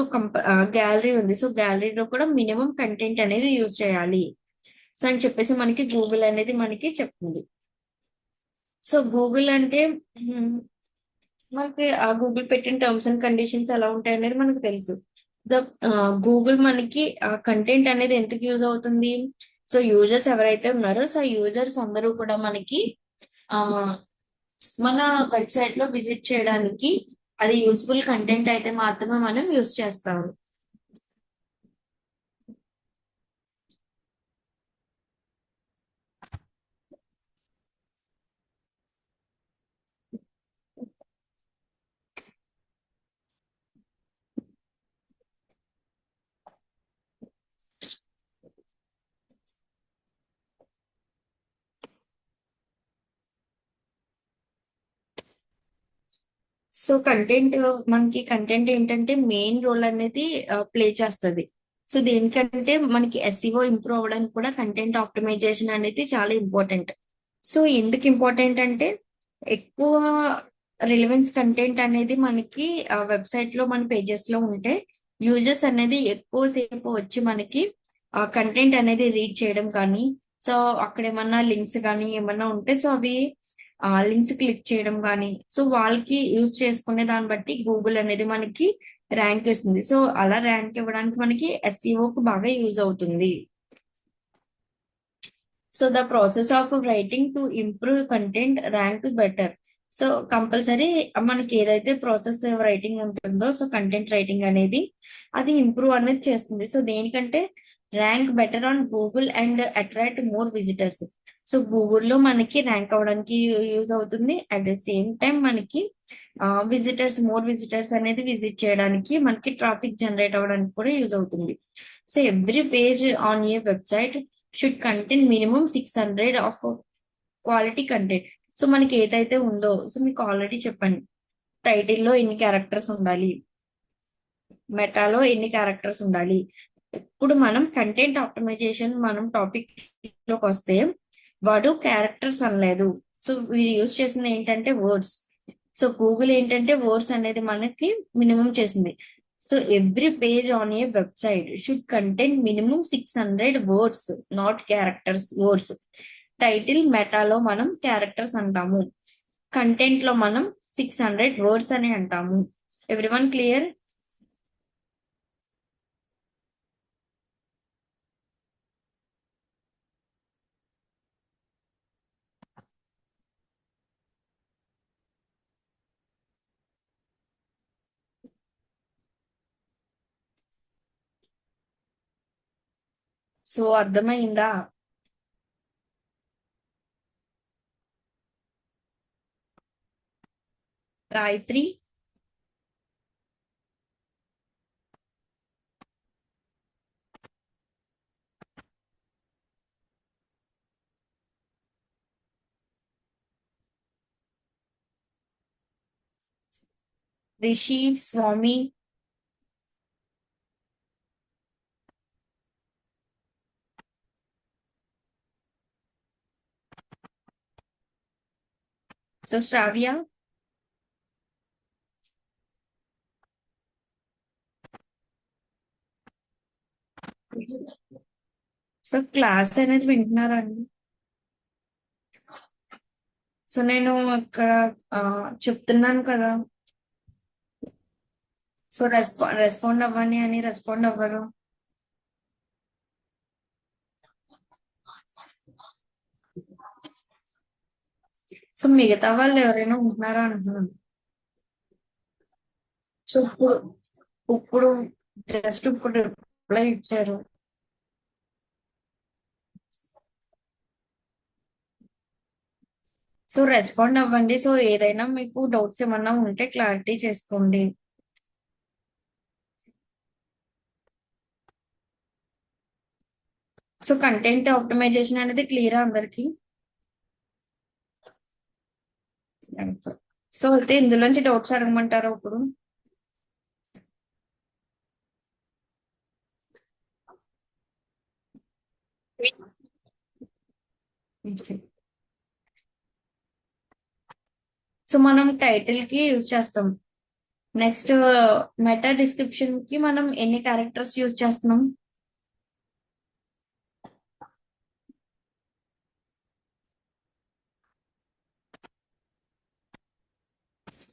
గ్యాలరీ ఉంది, సో గ్యాలరీలో కూడా మినిమం కంటెంట్ అనేది యూజ్ చేయాలి. సో అని చెప్పేసి మనకి గూగుల్ అనేది మనకి చెప్తుంది. సో గూగుల్ అంటే మ్, మనకి ఆ గూగుల్ పెట్టిన టర్మ్స్ అండ్ కండిషన్స్ ఎలా ఉంటాయి అనేది మనకు తెలుసు. ద గూగుల్ మనకి కంటెంట్ అనేది ఎందుకు యూజ్ అవుతుంది? సో యూజర్స్ ఎవరైతే ఉన్నారో సో యూజర్స్ అందరూ కూడా మనకి ఆ మన వెబ్సైట్ లో విజిట్ చేయడానికి అది యూస్ఫుల్ కంటెంట్ అయితే మాత్రమే మనం యూస్ చేస్తాము. సో కంటెంట్ మనకి కంటెంట్ ఏంటంటే మెయిన్ రోల్ అనేది ప్లే చేస్తుంది. సో దేనికంటే మనకి ఎస్ఈఓ ఇంప్రూవ్ అవ్వడానికి కూడా కంటెంట్ ఆప్టిమైజేషన్ అనేది చాలా ఇంపార్టెంట్. సో ఎందుకు ఇంపార్టెంట్ అంటే ఎక్కువ రిలవెన్స్ కంటెంట్ అనేది మనకి వెబ్సైట్ లో మన పేజెస్ లో ఉంటే యూజర్స్ అనేది ఎక్కువ సేపు వచ్చి మనకి కంటెంట్ అనేది రీడ్ చేయడం కానీ, సో అక్కడ ఏమన్నా లింక్స్ కానీ ఏమన్నా ఉంటే సో అవి లింక్స్ క్లిక్ చేయడం కానీ, సో వాళ్ళకి యూజ్ చేసుకునే దాన్ని బట్టి గూగుల్ అనేది మనకి ర్యాంక్ ఇస్తుంది. సో అలా ర్యాంక్ ఇవ్వడానికి మనకి ఎస్ఈఓకి బాగా యూజ్ అవుతుంది. So the process of writing to improve content rank better. So compulsory మనకి ఏదైతే ప్రాసెస్ రైటింగ్ ఉంటుందో సో కంటెంట్ రైటింగ్ అనేది అది ఇంప్రూవ్ అనేది చేస్తుంది. సో దేనికంటే rank better on Google and attract more visitors. So గూగుల్లో మనకి ర్యాంక్ అవ్వడానికి యూజ్ అవుతుంది. అట్ ద సేమ్ టైం మనకి మోర్ విజిటర్స్ అనేది విజిట్ చేయడానికి మనకి ట్రాఫిక్ జనరేట్ అవ్వడానికి కూడా యూజ్ అవుతుంది. So every page on a website should contain minimum 600 of quality content. So మనకి ఏదైతే ఉందో సో మీకు ఆల్రెడీ చెప్పండి, టైటిల్లో ఎన్ని క్యారెక్టర్స్ ఉండాలి, మెటాలో ఎన్ని క్యారెక్టర్స్ ఉండాలి. ఇప్పుడు మనం కంటెంట్ ఆప్టిమైజేషన్ మనం టాపిక్ లోకి వస్తే వాడు క్యారెక్టర్స్ అనలేదు. సో వీడు యూజ్ చేసింది ఏంటంటే వర్డ్స్. సో గూగుల్ ఏంటంటే వర్డ్స్ అనేది మనకి మినిమం చేసింది. So every page on a website should contain minimum 600 words, not characters, words. Title మెటాలో మనం క్యారెక్టర్స్ అంటాము, కంటెంట్ లో మనం 600 వర్డ్స్ అని అంటాము. Everyone clear? సో అర్థమైందా? గాయత్రి, రిషి, స్వామి, సో శ్రావ్య. సో క్లాస్ అనేది వింటున్నారా అండి? సో నేను ఇక్కడ ఆ, చెప్తున్నాను కదా. సో రెస్పాండ్ అవ్వని అని రెస్పాండ్ అవ్వరు. సో మిగతా వాళ్ళు ఎవరైనా ఉంటున్నారా అంటున్నాను. సో ఇప్పుడు జస్ట్ ఇప్పుడు రిప్లై ఇచ్చారు. సో రెస్పాండ్ అవ్వండి. సో ఏదైనా మీకు డౌట్స్ ఏమన్నా ఉంటే క్లారిటీ చేసుకోండి. సో కంటెంట్ ఆప్టిమైజేషన్ అనేది క్లియర్ అందరికి. సో అయితే ఇందులోంచి డౌట్స్ అడగమంటారా ఇప్పుడు? సో మనం టైటిల్ కి యూజ్ చేస్తాం. నెక్స్ట్ మెటా డిస్క్రిప్షన్ కి మనం ఎన్ని క్యారెక్టర్స్ యూజ్ చేస్తున్నాం?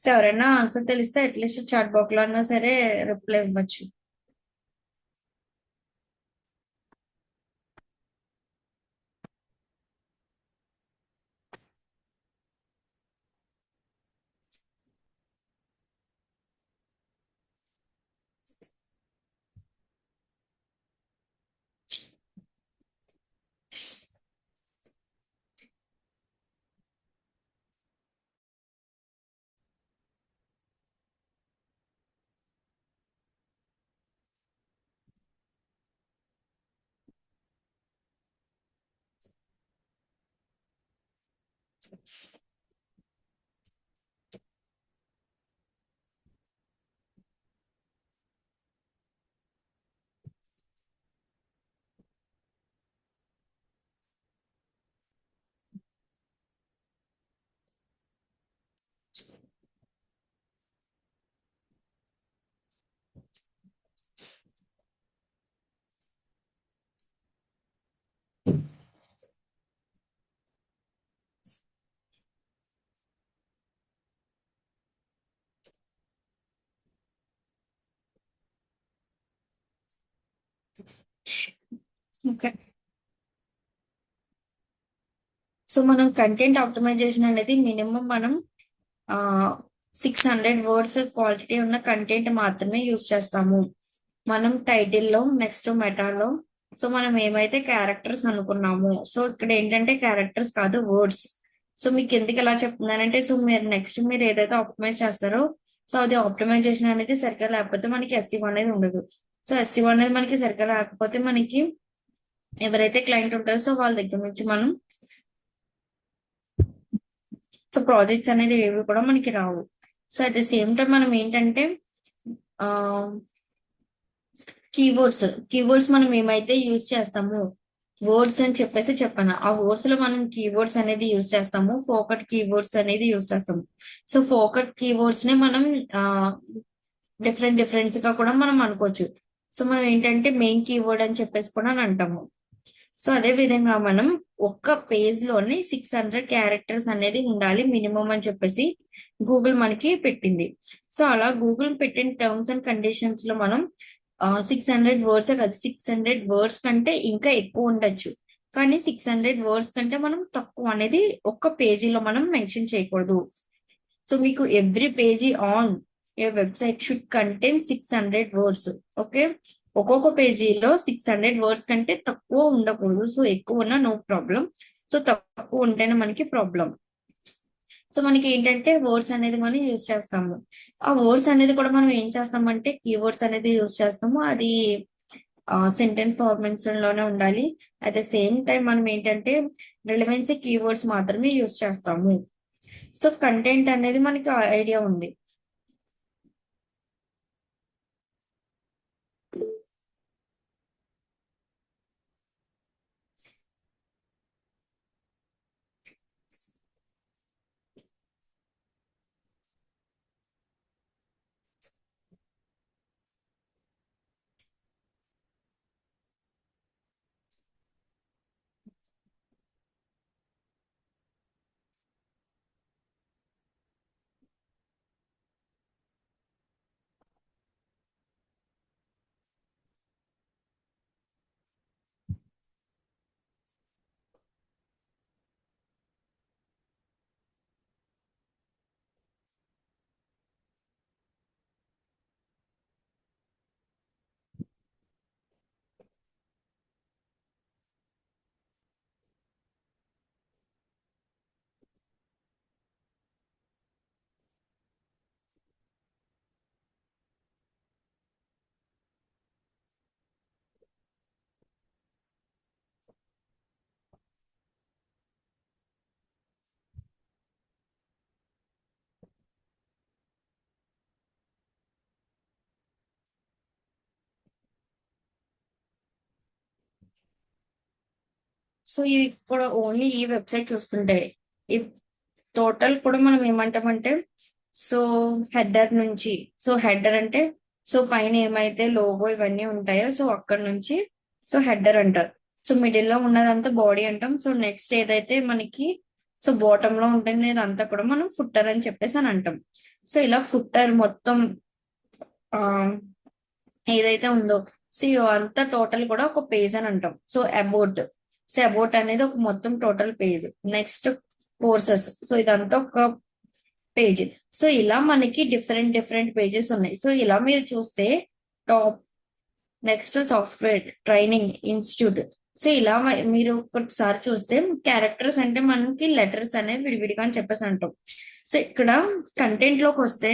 సో ఎవరైనా ఆన్సర్ తెలిస్తే అట్లీస్ట్ చాట్ బాక్స్ లో అన్నా సరే రిప్లై ఇవ్వచ్చు. ఓకే. సో మనం కంటెంట్ ఆప్టిమైజేషన్ అనేది మినిమం మనం 600 వర్డ్స్ క్వాలిటీ ఉన్న కంటెంట్ మాత్రమే యూస్ చేస్తాము. మనం టైటిల్లో నెక్స్ట్ మెటాలో సో మనం ఏమైతే క్యారెక్టర్స్ అనుకున్నామో సో ఇక్కడ ఏంటంటే క్యారెక్టర్స్ కాదు వర్డ్స్. సో మీకు ఎందుకు ఎలా చెప్తున్నానంటే సో మీరు నెక్స్ట్ మీరు ఏదైతే ఆప్టిమైజ్ చేస్తారో సో అది ఆప్టిమైజేషన్ అనేది సరిగ్గా లేకపోతే మనకి ఎస్సీఓ అనేది ఉండదు. సో ఎస్సీఓ అనేది మనకి సరిగ్గా లేకపోతే మనకి ఎవరైతే క్లయింట్ ఉంటారో సో వాళ్ళ దగ్గర నుంచి మనం సో ప్రాజెక్ట్స్ అనేది ఏవి కూడా మనకి రావు. So at the same time మనం ఏంటంటే ఆ కీవర్డ్స్ కీవర్డ్స్ మనం ఏమైతే యూజ్ చేస్తామో వర్డ్స్ అని చెప్పేసి చెప్పాను. ఆ వర్డ్స్ లో మనం కీవర్డ్స్ అనేది యూజ్ చేస్తాము. ఫోకట్ కీవర్డ్స్ అనేది యూజ్ చేస్తాము. సో ఫోకట్ కీవర్డ్స్ ని మనం ఆ డిఫరెంట్ డిఫరెంట్స్ గా కూడా మనం అనుకోవచ్చు. సో మనం ఏంటంటే మెయిన్ కీవర్డ్ అని చెప్పేసి కూడా అని అంటాము. సో అదే విధంగా మనం ఒక్క పేజ్ లోనే 600 క్యారెక్టర్స్ అనేది ఉండాలి మినిమం అని చెప్పేసి గూగుల్ మనకి పెట్టింది. సో అలా గూగుల్ పెట్టిన టర్మ్స్ అండ్ కండిషన్స్ లో మనం 600 వర్డ్స్ కాదు 600 వర్డ్స్ కంటే ఇంకా ఎక్కువ ఉండొచ్చు. కానీ 600 వర్డ్స్ కంటే మనం తక్కువ అనేది ఒక్క పేజీలో మనం మెన్షన్ చేయకూడదు. సో మీకు every page on a website should contain 600 words. Okay. ఒక్కొక్క పేజీలో 600 వర్డ్స్ కంటే తక్కువ ఉండకూడదు. సో ఎక్కువ ఉన్నా నో ప్రాబ్లం. సో తక్కువ ఉంటేనే మనకి ప్రాబ్లం. సో మనకి ఏంటంటే వర్డ్స్ అనేది మనం యూజ్ చేస్తాము. ఆ వర్డ్స్ అనేది కూడా మనం ఏం చేస్తామంటే కీవర్డ్స్ అనేది యూజ్ చేస్తాము. అది సెంటెన్స్ ఫార్మేట్స్ లోనే ఉండాలి. అట్ ద సేమ్ టైం మనం ఏంటంటే రిలవెన్సీ కీవర్డ్స్ మాత్రమే యూజ్ చేస్తాము. సో కంటెంట్ అనేది మనకి ఐడియా ఉంది. సో ఇది కూడా ఓన్లీ ఈ వెబ్సైట్ చూసుకుంటే ఈ టోటల్ కూడా మనం ఏమంటామంటే సో హెడర్ నుంచి సో హెడర్ అంటే సో పైన ఏమైతే లోగో ఇవన్నీ ఉంటాయో సో అక్కడ నుంచి సో హెడర్ అంటారు. సో మిడిల్ లో ఉన్నదంతా బాడీ అంటాం. సో నెక్స్ట్ ఏదైతే మనకి సో బాటమ్ లో ఉంటుంది ఇదంతా కూడా మనం ఫుట్టర్ అని చెప్పేసి అని అంటాం. సో ఇలా ఫుట్టర్ మొత్తం ఆ ఏదైతే ఉందో సో అంతా టోటల్ కూడా ఒక పేజ్ అని అంటాం. సో అబౌట్ సో అబౌట్ అనేది ఒక మొత్తం total page. Next courses so ఇదంతా ఒక పేజ్. సో ఇలా మనకి డిఫరెంట్ డిఫరెంట్ పేజెస్ ఉన్నాయి. సో ఇలా మీరు చూస్తే top next software training institute so ఇలా మీరు ఒకసారి చూస్తే క్యారెక్టర్స్ అంటే మనకి లెటర్స్ అనేవి విడివిడిగా అని చెప్పేసి అంటాం. సో ఇక్కడ కంటెంట్ లోకి వస్తే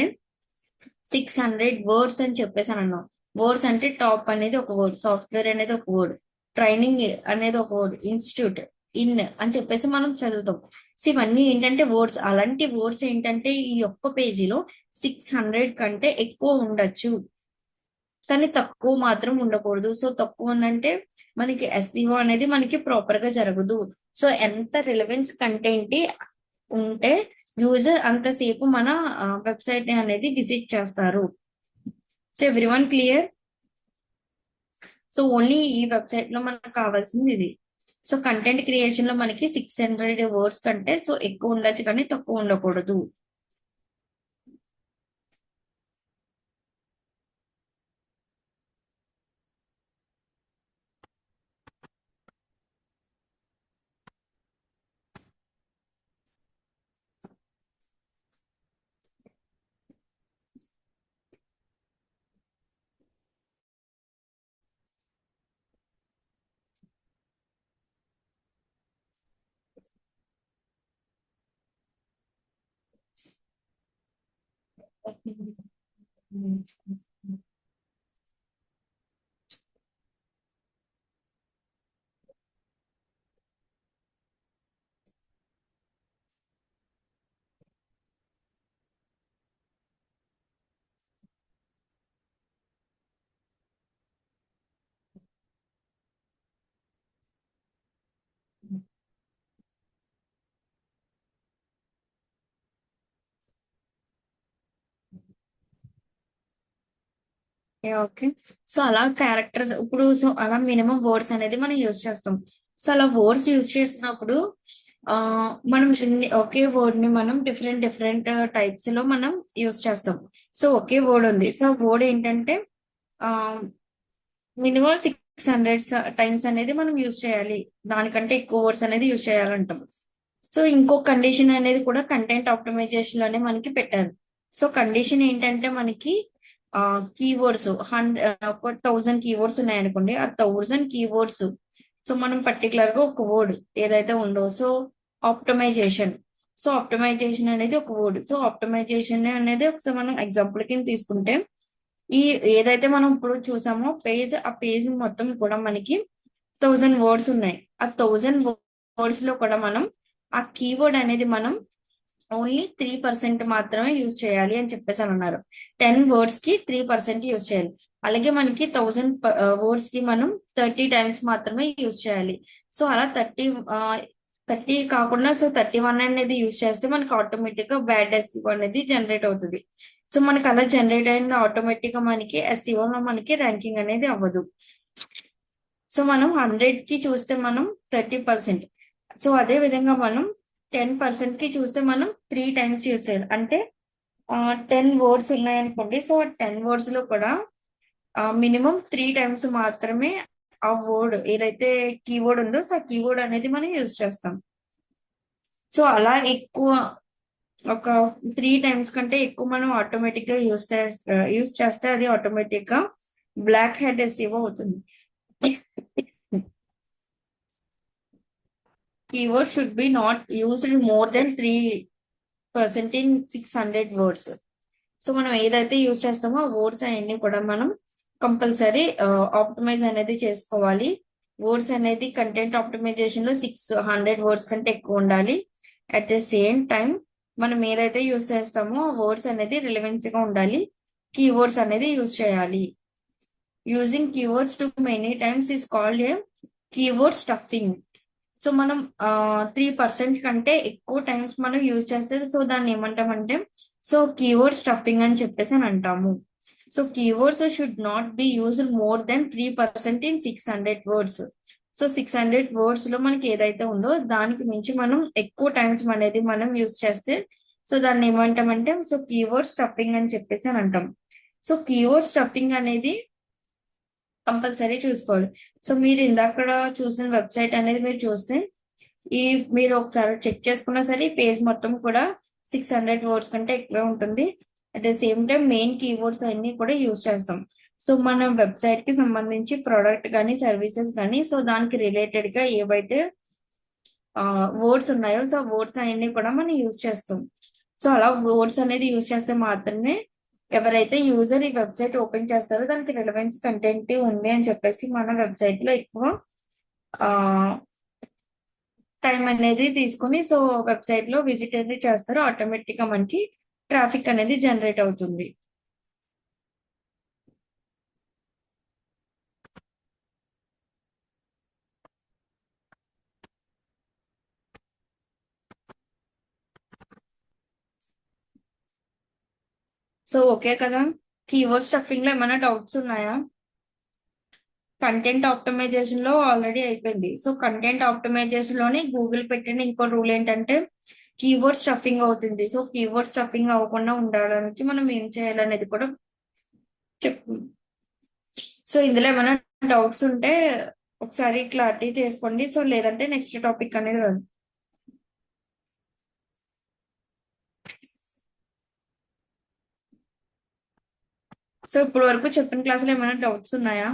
600 వర్డ్స్ అని చెప్పేసి అని అన్నాం. వర్డ్స్ అంటే టాప్ అనేది ఒక వర్డ్, సాఫ్ట్వేర్ అనేది ఒక వర్డ్, ట్రైనింగ్ అనేది ఒక వర్డ్, ఇన్స్టిట్యూట్ ఇన్ అని చెప్పేసి మనం చదువుతాం. సో ఇవన్నీ ఏంటంటే వర్డ్స్. అలాంటి వర్డ్స్ ఏంటంటే ఈ ఒక్క పేజీలో 600 కంటే ఎక్కువ ఉండొచ్చు కానీ తక్కువ మాత్రం ఉండకూడదు. సో తక్కువ ఉందంటే మనకి ఎస్ఈఓ అనేది మనకి ప్రాపర్ గా జరగదు. సో ఎంత రిలవెన్స్ కంటెంట్ ఉంటే యూజర్ అంతసేపు మన వెబ్సైట్ అనేది విజిట్ చేస్తారు. So every one clear. So only ఈ వెబ్సైట్ లో మనకు కావాల్సింది ఇది. సో కంటెంట్ క్రియేషన్ లో మనకి 600 వర్డ్స్ కంటే సో ఎక్కువ ఉండొచ్చు కానీ తక్కువ ఉండకూడదు. ఓకే. సో అలా క్యారెక్టర్స్ ఇప్పుడు సో అలా మినిమం వర్డ్స్ అనేది మనం యూజ్ చేస్తాం. సో అలా వర్డ్స్ యూజ్ చేసినప్పుడు మనం ఒకే వర్డ్ ని మనం డిఫరెంట్ డిఫరెంట్ టైప్స్ లో మనం యూజ్ చేస్తాం. సో ఒకే వర్డ్ ఉంది. సో వర్డ్ ఏంటంటే ఆ మినిమం 600 టైమ్స్ అనేది మనం యూజ్ చేయాలి. దానికంటే ఎక్కువ వర్డ్స్ అనేది యూజ్ చేయాలంటాం. సో ఇంకో కండిషన్ అనేది కూడా కంటెంట్ ఆప్టిమైజేషన్ లోనే మనకి పెట్టారు. సో కండిషన్ ఏంటంటే మనకి కీవర్డ్స్ ఒక 1000 కీవర్డ్స్ ఉన్నాయనుకోండి. ఆ 1000 కీవర్డ్స్ సో మనం పర్టికులర్ గా ఒక వర్డ్ ఏదైతే ఉందో సో ఆప్టిమైజేషన్. సో ఆప్టిమైజేషన్ అనేది ఒక వర్డ్. సో ఆప్టిమైజేషన్ అనేది ఒకసారి మనం ఎగ్జాంపుల్ కింద తీసుకుంటే ఈ ఏదైతే మనం ఇప్పుడు చూసామో ఆ పేజ్ మొత్తం కూడా మనకి 1000 వర్డ్స్ ఉన్నాయి. ఆ 1000 వర్డ్స్ లో కూడా మనం ఆ కీవర్డ్ అనేది మనం ఓన్లీ 3% మాత్రమే యూజ్ చేయాలి అని చెప్పేసి అని అన్నారు. 10 వర్డ్స్ కి 3% యూజ్ చేయాలి. అలాగే మనకి 1000 వర్డ్స్ కి మనం 30 టైమ్స్ మాత్రమే యూజ్ చేయాలి. సో అలా 30 కాకుండా సో 31 అనేది యూజ్ చేస్తే మనకి ఆటోమేటిక్ గా బ్యాడ్ ఎస్ఈఓ అనేది జనరేట్ అవుతుంది. సో మనకి అలా జనరేట్ అయిన ఆటోమేటిక్ గా మనకి ఎస్ఈఓ లో మనకి ర్యాంకింగ్ అనేది అవ్వదు. సో మనం 100 కి చూస్తే మనం 30%. సో అదే విధంగా మనం 10% కి చూస్తే మనం 3 టైమ్స్ యూజ్ చేయాలి. అంటే 10 వర్డ్స్ ఉన్నాయనుకోండి. సో 10 వర్డ్స్ లో కూడా మినిమం 3 టైమ్స్ మాత్రమే ఆ వర్డ్ ఏదైతే కీవర్డ్ ఉందో సో ఆ కీవర్డ్ అనేది మనం యూజ్ చేస్తాం. సో అలా ఎక్కువ ఒక 3 టైమ్స్ కంటే ఎక్కువ మనం ఆటోమేటిక్ గా యూజ్ చేస్తే అది ఆటోమేటిక్ గా బ్లాక్ హెడ్ ఎస్ఈఓ అవుతుంది. Keyword should be not used more than 3% in 600 words. So మనం ఏదైతే యూజ్ చేస్తామో ఆ వర్డ్స్ అవన్నీ కూడా మనం కంపల్సరీ ఆప్టిమైజ్ అనేది చేసుకోవాలి. వర్డ్స్ అనేది కంటెంట్ ఆప్టిమైజేషన్ లో 600 వర్డ్స్ కంటే ఎక్కువ ఉండాలి. అట్ ద సేమ్ టైం మనం ఏదైతే యూజ్ చేస్తామో ఆ వర్డ్స్ అనేది రిలవెన్స్ గా ఉండాలి. కీవర్డ్స్ అనేది యూజ్ చేయాలి. Using keywords to many times is called a keyword stuffing. So మనం 3% కంటే ఎక్కువ టైమ్స్ మనం యూజ్ చేస్తే సో దాన్ని ఏమంటామంటే సో కీవర్డ్ స్టఫింగ్ అని చెప్పేసి అని అంటాము. So keywords should not be used more than 3% in 600 words. So 600 words లో మనకి ఏదైతే ఉందో దానికి మించి మనం ఎక్కువ టైమ్స్ అనేది మనం యూజ్ చేస్తే సో దాన్ని ఏమంటామంటే సో కీవర్డ్ స్టఫింగ్ అని చెప్పేసి అని అంటాం. సో కీవర్డ్ స్టఫింగ్ అనేది కంపల్సరీ చూసుకోవాలి. సో మీరు ఇందాక చూసిన వెబ్సైట్ అనేది మీరు చూస్తే ఈ మీరు ఒకసారి చెక్ చేసుకున్నా సరే ఈ పేజ్ మొత్తం కూడా 600 వర్డ్స్ కంటే ఎక్కువే ఉంటుంది. At the same time main keywords అన్ని కూడా యూజ్ చేస్తాం. సో మన వెబ్సైట్ కి సంబంధించి ప్రోడక్ట్ కానీ సర్వీసెస్ కానీ సో దానికి రిలేటెడ్ గా ఏవైతే వర్డ్స్ ఉన్నాయో సో వర్డ్స్ అన్ని కూడా మనం యూజ్ చేస్తాం. సో అలా వర్డ్స్ అనేది యూజ్ చేస్తే మాత్రమే ఎవరైతే యూజర్ ఈ వెబ్సైట్ ఓపెన్ చేస్తారో దానికి రిలవెన్స్ కంటెంట్ ఉంది అని చెప్పేసి మన వెబ్సైట్ లో ఎక్కువ టైం అనేది తీసుకుని సో వెబ్సైట్ లో విజిట్ అనేది చేస్తారు. ఆటోమేటిక్ గా మనకి ట్రాఫిక్ అనేది జనరేట్ అవుతుంది. సో ఓకే కదా. కీవర్డ్ స్టఫింగ్ లో ఏమైనా డౌట్స్ ఉన్నాయా? కంటెంట్ ఆప్టిమైజేషన్ లో ఆల్రెడీ అయిపోయింది. సో కంటెంట్ ఆప్టిమైజేషన్ లోనే గూగుల్ పెట్టిన ఇంకో రూల్ ఏంటంటే కీవర్డ్ స్టఫింగ్ అవుతుంది. సో కీవర్డ్ స్టఫింగ్ అవ్వకుండా ఉండడానికి మనం ఏం చేయాలనేది కూడా చెప్పు. సో ఇందులో ఏమైనా డౌట్స్ ఉంటే ఒకసారి క్లారిటీ చేసుకోండి. సో లేదంటే నెక్స్ట్ టాపిక్ అనేది రాదు. సో ఇప్పుడు వరకు చెప్పిన క్లాసులో ఏమైనా డౌట్స్ ఉన్నాయా?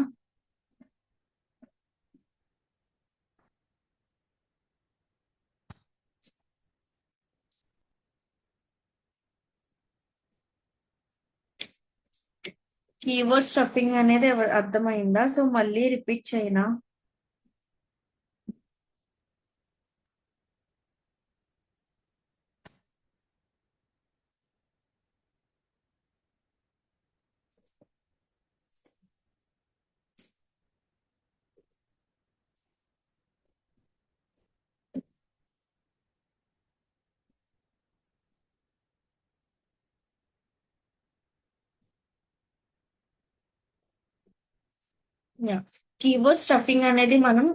కీవర్డ్ స్టఫింగ్ అనేది అర్థమైందా? సో మళ్ళీ రిపీట్ చేయనా? యా. కీవర్డ్ స్టఫింగ్ అనేది మనం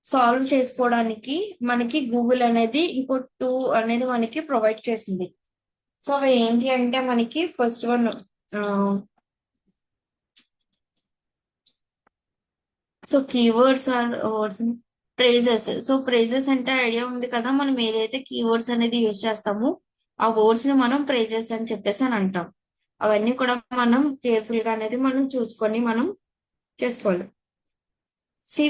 సాల్వ్ చేసుకోవడానికి మనకి గూగుల్ అనేది ఇంకో టూ అనేది మనకి ప్రొవైడ్ చేసింది. సో అవి ఏంటి అంటే మనకి first one so keywords or words phrases. So phrases అంటే ఐడియా ఉంది కదా, మనం ఏదైతే కీవర్డ్స్ అనేది యూజ్ చేస్తామో ఆ వర్డ్స్ ని మనం ప్రైజెస్ అని చెప్పేసి అని అంటాం. అవన్నీ కూడా మనం కేర్ఫుల్ గా అనేది మనం చూసుకొని మనం చేసుకోవాలి. సి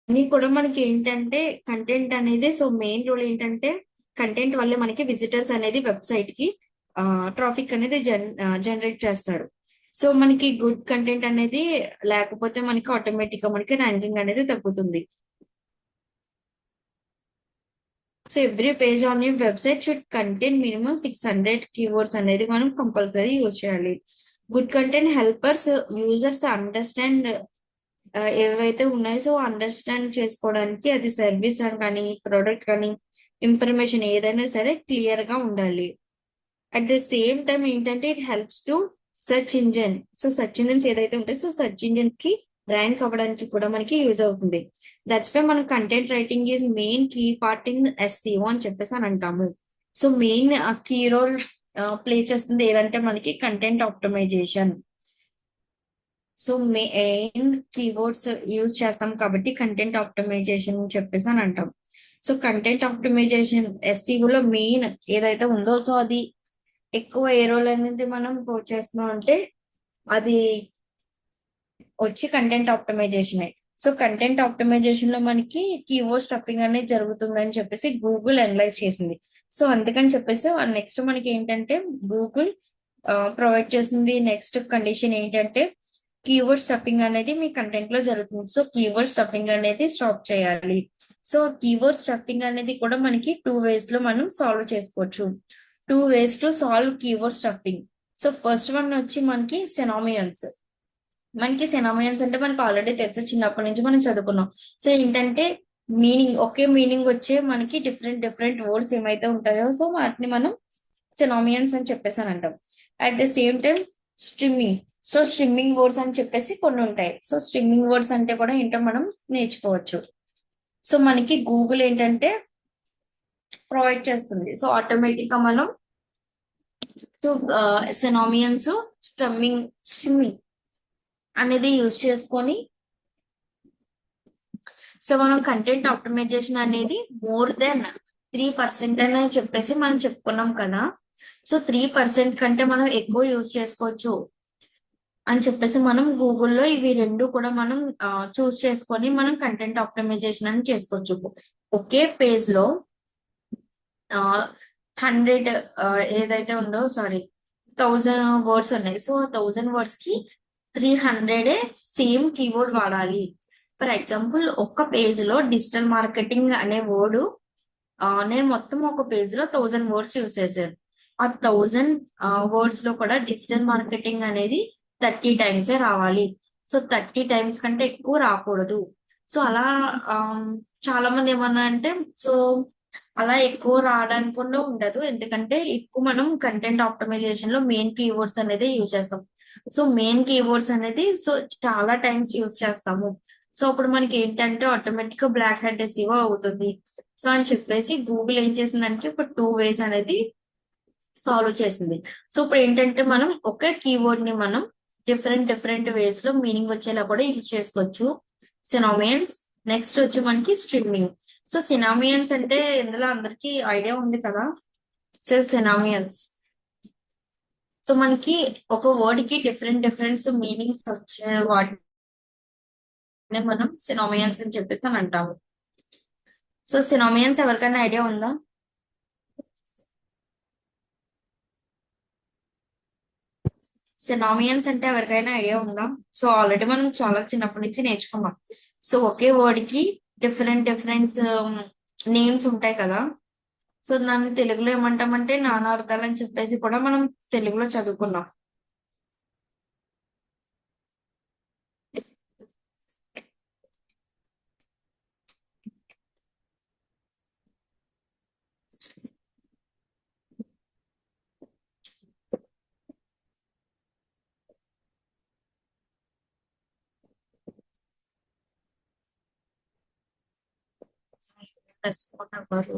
అన్ని కూడా మనకి ఏంటంటే కంటెంట్ అనేది, సో మెయిన్ రోల్ ఏంటంటే కంటెంట్ వల్ల మనకి విజిటర్స్ అనేది వెబ్సైట్ కి ట్రాఫిక్ అనేది జనరేట్ చేస్తారు. సో మనకి గుడ్ కంటెంట్ అనేది లేకపోతే మనకి ఆటోమేటిక్ గా మనకి ర్యాంకింగ్ అనేది తగ్గుతుంది. So every page on your website should contain minimum 600 keywords అనేది మనం కంపల్సరీ యూజ్ చేయాలి. Good content helps users understand ఏవైతే ఉన్నాయో సో అండర్స్టాండ్ చేసుకోవడానికి, అది సర్వీస్ అని కానీ ప్రోడక్ట్ కానీ ఇన్ఫర్మేషన్ ఏదైనా సరే క్లియర్ గా ఉండాలి. అట్ ద సేమ్ టైం ఏంటంటే it helps to search engine. So search engines ఏదైతే ఉంటాయో సో సెర్చ్ ఇంజిన్స్ కి ర్యాంక్ అవ్వడానికి కూడా మనకి యూజ్ అవుతుంది. దట్స్ వై మన content writing is main key part in SEO అని చెప్పేసి అని అంటాము. So main key role play చేస్తుంది ఏదంటే మనకి content optimization. So main keywords use చేస్తాం కాబట్టి కంటెంట్ ఆప్టిమైజేషన్ అని చెప్పేసి అని అంటాం. సో కంటెంట్ ఆప్టిమైజేషన్ ఎస్సీఓలో మెయిన్ ఏదైతే ఉందో సో అది ఎక్కువ ఏ రోల్ అనేది మనం పోస్ట్ చేస్తున్నాం అంటే అది వచ్చి content optimization. So content optimization లో మనకి కీవర్డ్ స్టఫింగ్ అనేది జరుగుతుందని చెప్పేసి గూగుల్ అనలైజ్ చేసింది. సో అందుకని చెప్పేసి నెక్స్ట్ మనకి ఏంటంటే గూగుల్ ప్రొవైడ్ చేసింది నెక్స్ట్ కండిషన్ ఏంటంటే కీవర్డ్ స్టఫింగ్ అనేది మీ కంటెంట్ లో జరుగుతుంది. సో కీవర్డ్ స్టఫింగ్ అనేది స్టాప్ చేయాలి. సో కీవర్డ్ స్టఫింగ్ అనేది కూడా మనకి 2 ways లో మనం సాల్వ్ చేసుకోవచ్చు. 2 ways to solve keyword stuffing. So first one వచ్చి మనకి సెనామియన్స్. మనకి సెనామియన్స్ అంటే మనకి ఆల్రెడీ తెలుసు, చిన్నప్పటి నుంచి మనం చదువుకున్నాం. సో ఏంటంటే మీనింగ్ ఒకే మీనింగ్ వచ్చే మనకి డిఫరెంట్ డిఫరెంట్ వర్డ్స్ ఏమైతే ఉంటాయో సో వాటిని మనం సెనామియన్స్ అని చెప్పేసి అని అంటాం. At the same time stemming. So stemming words అని చెప్పేసి కొన్ని ఉంటాయి. సో స్ట్రిమ్మింగ్ వర్డ్స్ అంటే కూడా ఏంటో మనం నేర్చుకోవచ్చు. సో మనకి గూగుల్ ఏంటంటే ప్రొవైడ్ చేస్తుంది. సో ఆటోమేటిక్ గా మనం సో సెనామియన్స్ స్ట్రిమ్మింగ్ అనేది యూజ్ చేసుకొని సో మనం కంటెంట్ ఆప్టిమైజేషన్ అనేది మోర్ దెన్ 3% అని చెప్పేసి మనం చెప్పుకున్నాం కదా. సో 3% కంటే మనం ఎక్కువ యూజ్ చేసుకోవచ్చు అని చెప్పేసి మనం గూగుల్లో ఇవి రెండు కూడా మనం చూస్ చేసుకొని మనం కంటెంట్ ఆప్టిమైజేషన్ అని చేసుకోవచ్చు. ఒకే పేజ్ లో 100 ఏదైతే ఉందో 1000 వర్డ్స్ ఉన్నాయి. సో 1000 వర్డ్స్ కి 300 సేమ్ కీవర్డ్ వాడాలి. ఫర్ ఎగ్జాంపుల్ ఒక్క పేజ్ లో డిజిటల్ మార్కెటింగ్ అనే వర్డ్ నేను మొత్తం ఒక పేజ్ లో 1000 వర్డ్స్ యూస్ చేశాను. ఆ 1000 వర్డ్స్ లో కూడా డిజిటల్ మార్కెటింగ్ అనేది 30 times రావాలి. సో 30 times కంటే ఎక్కువ రాకూడదు. సో అలా చాలా మంది ఏమన్నా అంటే సో అలా ఎక్కువ రావడానికి కూడా ఉండదు, ఎందుకంటే ఎక్కువ మనం కంటెంట్ ఆప్టిమైజేషన్ లో మెయిన్ కీవర్డ్స్ అనేది యూజ్ చేస్తాం. సో మెయిన్ కీవర్డ్స్ అనేది సో చాలా టైమ్స్ యూజ్ చేస్తాము. సో అప్పుడు మనకి ఏంటంటే ఆటోమేటిక్ గా బ్లాక్ హెడ్ ఎస్ఈఓ అవుతుంది. సో అని చెప్పేసి గూగుల్ ఏం చేసిందంటే ఒక 2 ways అనేది సాల్వ్ చేసింది. సో ఇప్పుడు ఏంటంటే మనం ఒకే కీవర్డ్ ని మనం డిఫరెంట్ డిఫరెంట్ వేస్ లో మీనింగ్ వచ్చేలా కూడా యూజ్ చేసుకోవచ్చు. సినామియన్స్. నెక్స్ట్ వచ్చి మనకి స్ట్రిమ్మింగ్. సో సినామియన్స్ అంటే ఇందులో అందరికి ఐడియా ఉంది కదా. సో సినామియన్స్ సో మనకి ఒక వర్డ్ కి డిఫరెంట్ డిఫరెంట్ మీనింగ్స్ వచ్చే వాటిని మనం సినామియన్స్ అని చెప్పేసి అని అంటాము. సో సినామియన్స్ ఎవరికైనా ఐడియా ఉందా? సినామియన్స్ అంటే ఎవరికైనా ఐడియా ఉందా? సో ఆల్రెడీ మనం చాలా చిన్నప్పటి నుంచి నేర్చుకున్నాం. సో ఒకే వర్డ్ కి డిఫరెంట్ డిఫరెంట్ నేమ్స్ ఉంటాయి కదా. సో దాన్ని తెలుగులో ఏమంటామంటే నానా అర్థాలు అని చెప్పేసి కూడా మనం తెలుగులో చదువుకున్నాం. రెస్పాండ్ అవ్వరు.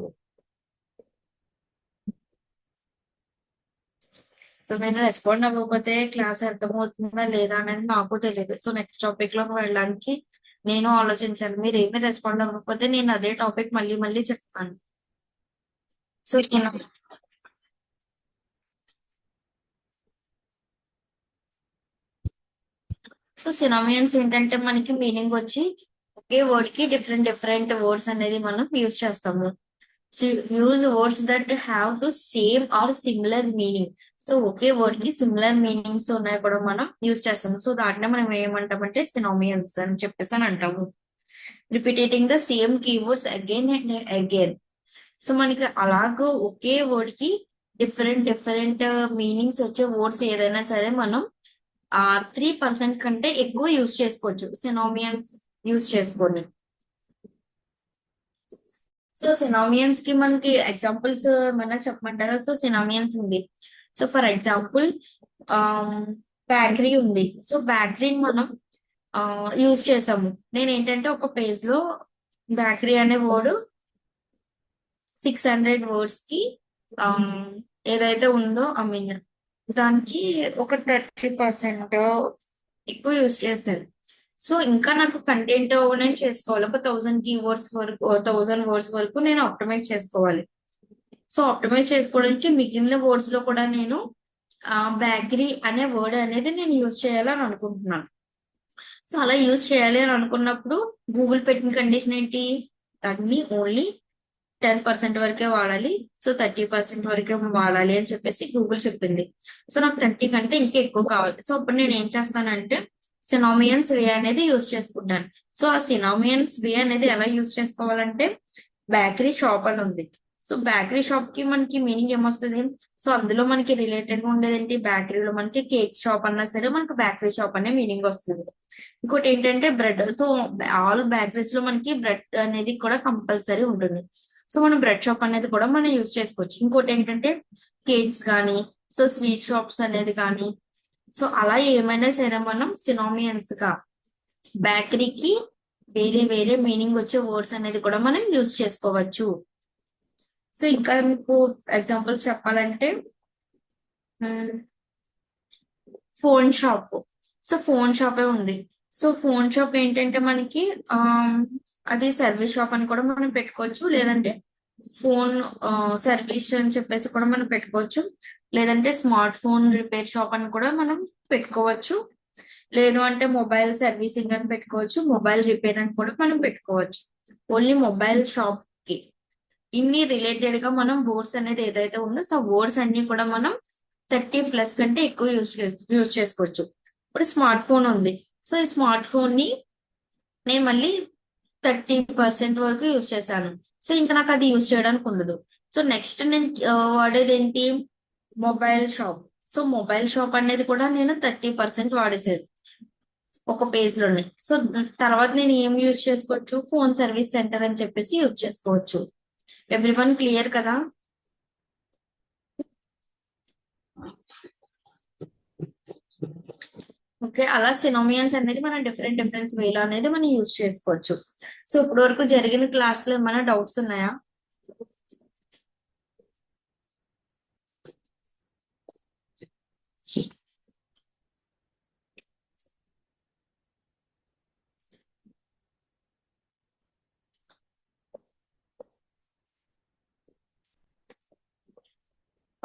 సో మీరు రెస్పాండ్ అవ్వకపోతే క్లాస్ అర్థమవుతుందా లేదా అనేది నాకు తెలియదు. సో నెక్స్ట్ టాపిక్ లోకి వెళ్ళడానికి నేను ఆలోచించాను. మీరు ఏమి రెస్పాండ్ అవ్వకపోతే నేను అదే టాపిక్ మళ్ళీ మళ్ళీ చెప్తాను. సో సినామియన్స్ ఏంటంటే మనకి మీనింగ్ వచ్చి ఒకే వర్డ్ కి డిఫరెంట్ డిఫరెంట్ వర్డ్స్ అనేది మనం యూజ్ చేస్తాము. So use words that have to same or similar meaning. So ఒకే వర్డ్ కి సిమిలర్ మీనింగ్స్ ఉన్నాయి కూడా మనం యూజ్ చేస్తాము. సో దాంట్లో మనం ఏమంటామంటే సినామియన్స్ అని చెప్పేసి అని అంటాము. Repeating the same keywords again and again. So మనకి అలాగూ ఒకే వర్డ్ కి డిఫరెంట్ డిఫరెంట్ మీనింగ్స్ వచ్చే వర్డ్స్ ఏదైనా సరే మనం 3% కంటే ఎక్కువ యూజ్ చేసుకోవచ్చు సినామియన్స్ యూజ్ చేసుకొని. సో సినామియన్స్ కి మనకి ఎగ్జాంపుల్స్ ఏమైనా చెప్పమంటారా? సో సినామియన్స్ ఉంది. సో ఫర్ ఎగ్జాంపుల్ బ్యాకరీ ఉంది. సో బ్యాకరీని మనం యూజ్ చేసాము. నేను ఏంటంటే ఒక పేజ్ లో బ్యాకరీ అనే వర్డ్ 600 వర్డ్స్ కి ఏదైతే ఉందో ఐ మీన్ దానికి ఒక 30% ఎక్కువ యూజ్ చేస్తారు. సో ఇంకా నాకు కంటెంట్ నేను చేసుకోవాలి. ఒక 1000 కీవర్డ్స్ వరకు 1000 వర్డ్స్ వరకు నేను ఆప్టిమైజ్ చేసుకోవాలి. సో ఆప్టిమైజ్ చేసుకోవడానికి మిగిలిన వర్డ్స్ లో కూడా నేను బ్యాకరీ అనే వర్డ్ అనేది నేను యూజ్ చేయాలని అనుకుంటున్నాను. సో అలా యూజ్ చేయాలి అని అనుకున్నప్పుడు గూగుల్ పెట్టిన కండిషన్ ఏంటి? అన్ని ఓన్లీ 10% వరకే వాడాలి. సో 30% వరకే వాడాలి అని చెప్పేసి గూగుల్ చెప్పింది. సో నాకు 30 కంటే ఇంకా ఎక్కువ కావాలి. సో అప్పుడు నేను ఏం చేస్తానంటే సినామియన్స్ వే అనేది యూజ్ చేసుకుంటాను. సో ఆ సినామియన్స్ వే అనేది ఎలా యూజ్ చేసుకోవాలంటే బేకరీ షాప్ అని ఉంది. సో బేకరీ షాప్ కి మనకి మీనింగ్ ఏమొస్తుంది? సో అందులో మనకి రిలేటెడ్ గా ఉండేది ఏంటి? బేకరీలో మనకి కేక్ షాప్ అన్నా సరే మనకి బేకరీ షాప్ అనే మీనింగ్ వస్తుంది. ఇంకోటి ఏంటంటే బ్రెడ్. సో ఆల్ బేకరీస్ లో మనకి బ్రెడ్ అనేది కూడా కంపల్సరీ ఉంటుంది. సో మనం బ్రెడ్ షాప్ అనేది కూడా మనం యూజ్ చేసుకోవచ్చు. ఇంకోటి ఏంటంటే కేక్స్ కానీ సో స్వీట్ షాప్స్ అనేది కానీ సో అలా ఏమైనా సరే మనం సినామియన్స్ గా బేకరీకి వేరే వేరే మీనింగ్ వచ్చే వర్డ్స్ అనేది కూడా మనం యూజ్ చేసుకోవచ్చు. సో ఇంకా మీకు ఎగ్జాంపుల్స్ చెప్పాలంటే ఫోన్ షాప్. సో ఫోన్ షాపే ఉంది. సో ఫోన్ షాప్ ఏంటంటే మనకి అది సర్వీస్ షాప్ అని కూడా మనం పెట్టుకోవచ్చు. లేదంటే ఫోన్ సర్వీస్ అని చెప్పేసి కూడా మనం పెట్టుకోవచ్చు. లేదంటే స్మార్ట్ ఫోన్ రిపేర్ షాప్ అని కూడా మనం పెట్టుకోవచ్చు. లేదు అంటే మొబైల్ సర్వీసింగ్ అని పెట్టుకోవచ్చు. మొబైల్ రిపేర్ అని కూడా మనం పెట్టుకోవచ్చు. ఓన్లీ మొబైల్ షాప్ కి ఇన్ని రిలేటెడ్ గా మనం వర్డ్స్ అనేది ఏదైతే ఉందో సో వర్డ్స్ అన్ని కూడా మనం 30+ కంటే ఎక్కువ యూజ్ చేసుకోవచ్చు. ఇప్పుడు స్మార్ట్ ఫోన్ ఉంది. సో ఈ స్మార్ట్ ఫోన్ ని నేను మళ్ళీ 30% వరకు యూజ్ చేశాను. సో ఇంకా నాకు అది యూజ్ చేయడానికి ఉండదు. సో నెక్స్ట్ నేను వాడేది ఏంటి? Mobile shop. So mobile shop అనేది కూడా నేను 30% వాడేసేది ఒక పేజ్ లోనే. సో తర్వాత నేను ఏం యూజ్ చేసుకోవచ్చు? ఫోన్ సర్వీస్ సెంటర్ అని చెప్పేసి యూజ్ చేసుకోవచ్చు. ఎవ్రీవన్ క్లియర్ కదా? ఓకే, అలా సినోమియన్స్ అనేది మనం డిఫరెంట్ డిఫరెన్స్ వేలో అనేది మనం యూజ్ చేసుకోవచ్చు. సో ఇప్పటి వరకు జరిగిన క్లాస్ లో ఏమైనా డౌట్స్ ఉన్నాయా?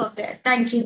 Okay, thank you.